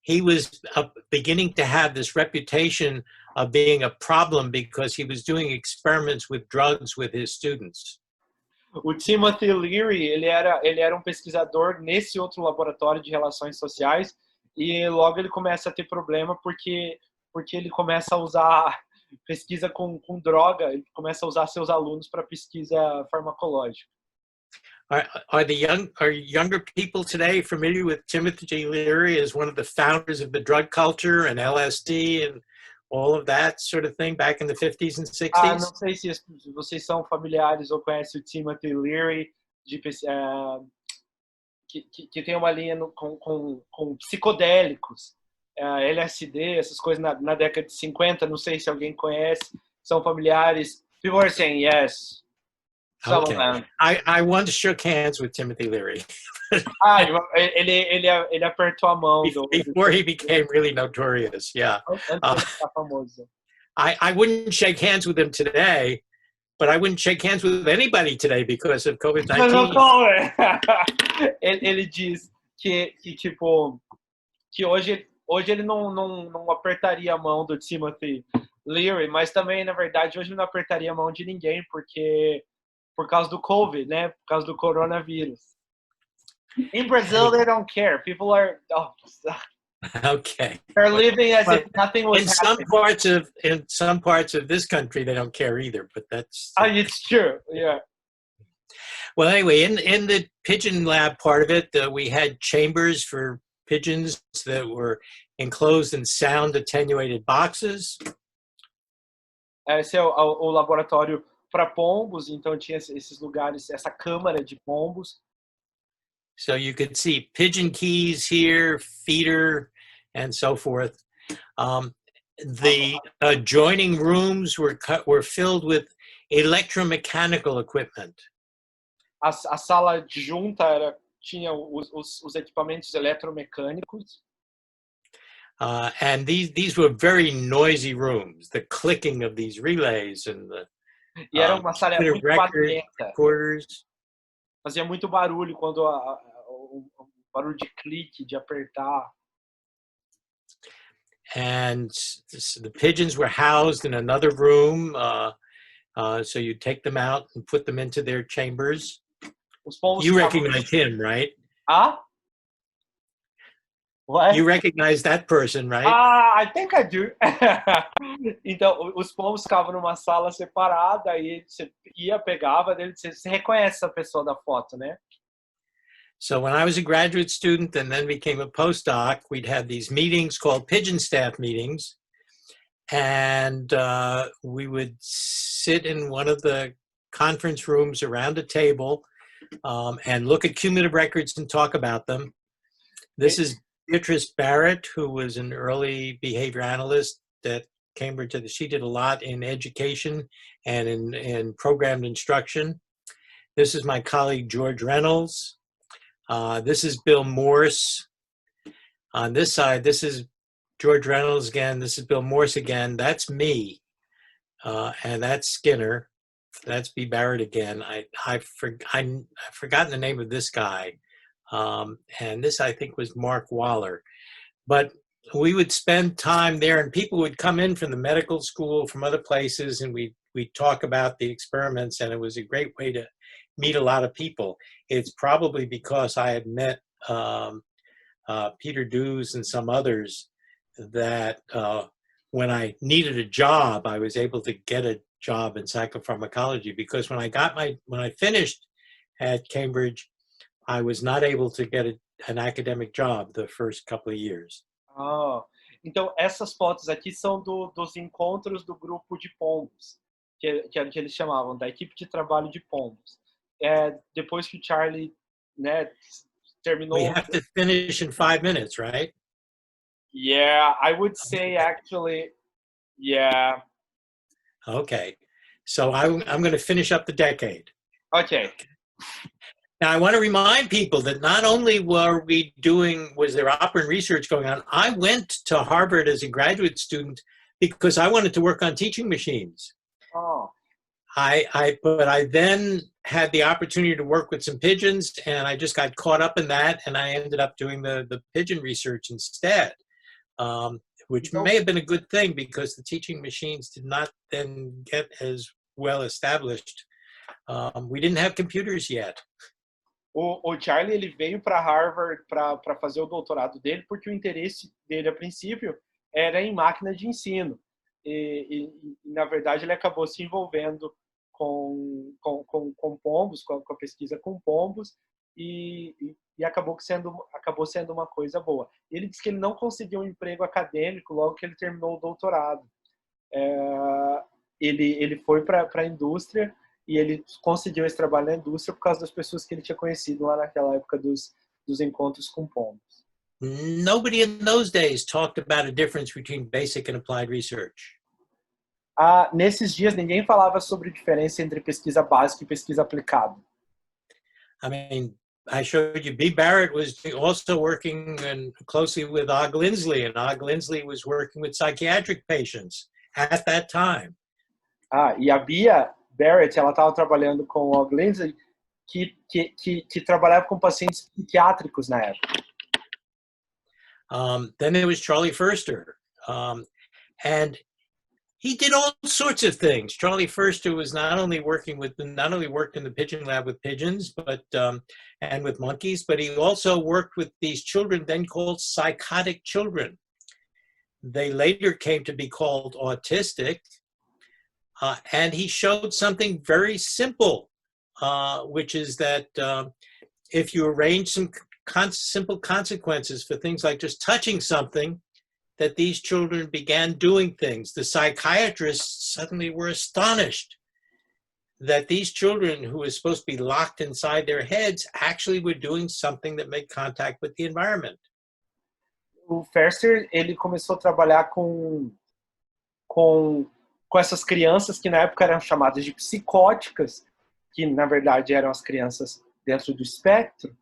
He was beginning to have this reputation of being a problem because he was doing experiments with drugs with his students. O Timothy Leary, ele era um pesquisador nesse outro laboratório de relações sociais e logo ele começa a ter problema porque ele começa a usar pesquisa com droga, ele começa a usar seus alunos para pesquisa farmacológica. Are younger people today familiar with Timothy Leary as one of the founders of the drug culture and LSD and all of that sort of thing back in the 50s and 60s? Não sei se vocês são familiares ou conhecem o Timothy Leary, que tem uma linha com psicodélicos, LSD, essas coisas na década de 50, não sei se alguém conhece, são familiares. People are saying yes. Okay. I once shook hands with Timothy Leary. Ele apertou a mão. Before he became really notorious, yeah. I wouldn't shake hands with him today, but I wouldn't shake hands with anybody today because of COVID-19. Ele diz que hoje ele não apertaria a mão do Timothy Leary, mas também, na verdade, hoje ele não apertaria a mão de ninguém por causa do COVID, né? Por causa do coronavírus. In Brazil, they don't care. People are okay. They're living as if nothing was happening. In some parts of this country, they don't care either. But that's it's true. Yeah. Well, anyway, in the pigeon lab part of it, we had chambers for pigeons that were enclosed in sound attenuated boxes. Esse é o laboratório para pombos, então tinha esses lugares, essa câmara de pombos. So you could see pigeon keys here, feeder, and so forth. The adjoining rooms were filled with electromechanical equipment. A sala junta tinha os equipamentos eletromecânicos. And these were very noisy rooms, the clicking of these relays and the E era uma sala muito barulhenta. Quarters. Fazia muito barulho quando o barulho de clique, de apertar. And the pigeons were housed in another room, so you take them out and put them into their chambers. You recognize him, right? What? You recognize that person, right? I think I do. Então, os pombos ficavam numa sala separada, aí você pegava, você reconhece essa pessoa da foto, né? So when I was a graduate student and then became a postdoc, we'd have these meetings called pigeon staff meetings. And we would sit in one of the conference rooms around a table and look at cumulative records and talk about them. This is Beatrice Barrett, who was an early behavior analyst at Cambridge. She did a lot in education and in programmed instruction. This is my colleague, George Reynolds. This is Bill Morse. On this side, this is George Reynolds again. This is Bill Morse again. That's me. And that's Skinner. That's B. Barrett again. I've forgotten the name of this guy. And this, I think, was Mark Waller. But we would spend time there, and people would come in from the medical school, from other places, and we'd talk about the experiments, and it was a great way to meet a lot of people. It's probably because I had met Peter Dews and some others that when I needed a job, I was able to get a job in psychopharmacology, because when I finished at Cambridge, I was not able to get an academic job the first couple of years. Ah, então essas fotos aqui são dos encontros do grupo de pombos, que eles chamavam, da equipe de trabalho de pombos. Depois que o Charlie, né, terminou... We have to finish in 5 minutes, right? Yeah, I would say actually, yeah. Okay. So I'm going to finish up the decade. Okay. Now, I want to remind people that not only was there operant research going on, I went to Harvard as a graduate student because I wanted to work on teaching machines. Oh. But I then had the opportunity to work with some pigeons, and I just got caught up in that, and I ended up doing the pigeon research instead, which may have been a good thing because the teaching machines did not then get as well established. We didn't have computers yet. O Charlie, ele veio para Harvard para fazer o doutorado dele porque o interesse dele, a princípio, era em máquina de ensino. E na verdade, ele acabou se envolvendo com pombos, com a pesquisa com pombos, e acabou sendo uma coisa boa. Ele disse que ele não conseguiu um emprego acadêmico logo que ele terminou o doutorado. Ele foi para a indústria, e ele conseguiu esse trabalho na indústria por causa das pessoas que ele tinha conhecido lá naquela época dos encontros com pombos. Nobody in those days talked about a difference between basic and applied research. Nesses dias, ninguém falava sobre a diferença entre pesquisa básica e pesquisa aplicada. I mean, I showed you B. Barrett was also working closely with Og Lindsley, and Og Lindsley was working with psychiatric patients at that time. E a Bia Barrett, ela estava trabalhando com o Og Lindsley, que trabalhava com pacientes psiquiátricos na época. Then there was Charlie Furster, and he did all sorts of things. Charlie Furster was not only worked in the pigeon lab with pigeons, but and with monkeys, but he also worked with these children then called psychotic children. They later came to be called autistic. And he showed something very simple, which is that if you arrange some simple consequences for things like just touching something, that these children began doing things. The psychiatrists suddenly were astonished that these children who were supposed to be locked inside their heads actually were doing something that made contact with the environment. O Furster, ele começou a trabalhar com essas crianças que na época eram chamadas de psicóticas, que na verdade eram as crianças dentro do espectro,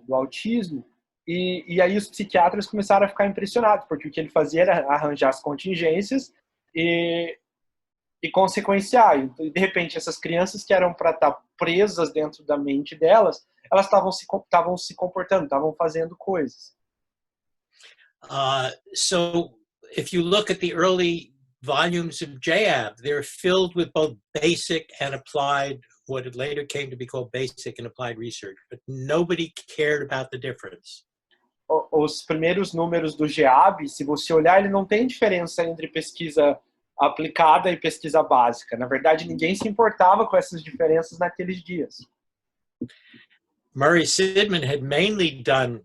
do autismo, e aí os psiquiatras começaram a ficar impressionados, porque o que ele fazia era arranjar as contingências e consequenciar. E, de repente, essas crianças que eram para estar presas dentro da mente delas, elas estavam se comportando, estavam fazendo coisas. So if you look at the early volumes of JAB, they're filled with both basic and applied, what it later came to be called basic and applied research, but nobody cared about the difference. Os primeiros números do GEAB, se você olhar, ele não tem diferença entre pesquisa aplicada e pesquisa básica. Na verdade, ninguém se importava com essas diferenças naqueles dias. Murray Sidman had mainly done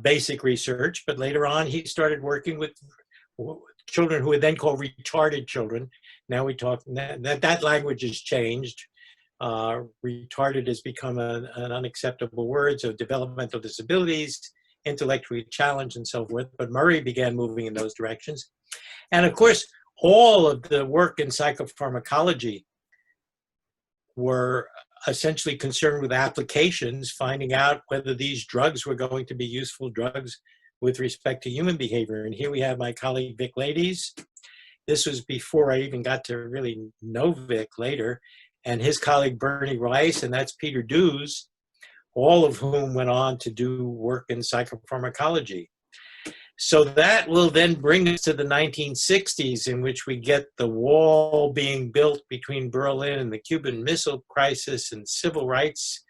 basic research, but later on he started working with children who were then called retarded children. Now we talk, that language has changed. Retarded has become an unacceptable word, so developmental disabilities, intellectually challenged, and so forth. But Murray began moving in those directions. And of course, all of the work in psychopharmacology were essentially concerned with applications, finding out whether these drugs were going to be useful drugs with respect to human behavior. And here we have my colleague, Vic Ladies. This was before I even got to really know Vic later, and his colleague, Bernie Rice, and that's Peter Dews, all of whom went on to do work in psychopharmacology. So that will then bring us to the 1960s, in which we get the wall being built between Berlin and the Cuban Missile Crisis and civil rights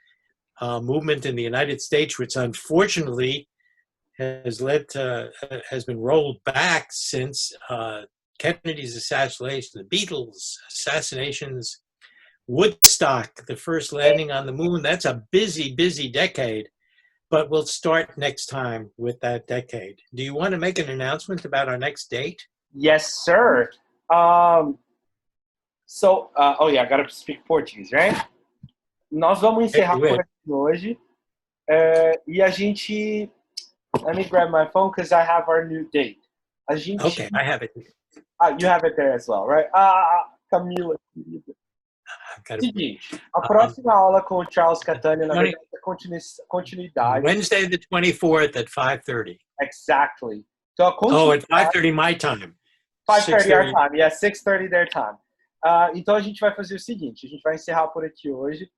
movement in the United States, which unfortunately has been rolled back since Kennedy's assassination, the Beatles assassinations, Woodstock, the first landing on the moon. That's a busy, busy decade, but we'll start next time with that decade. Do you want to make an announcement about our next date? Yes, sir. Oh yeah, I gotta speak Portuguese, right? Nós vamos encerrar por aqui hoje. E a gente... Let me grab my phone because I have our new date. A gente... Okay, I have it. You have it there as well, right? Camila. Seguinte, a próxima aula com o Charles Catania, na verdade, é continuidade. Wednesday the 24th at 5:30. Exactly. So at 5:30 my time. 5:30 our time, yeah, 6:30 their time. Então a gente vai fazer o seguinte, a gente vai encerrar por aqui hoje.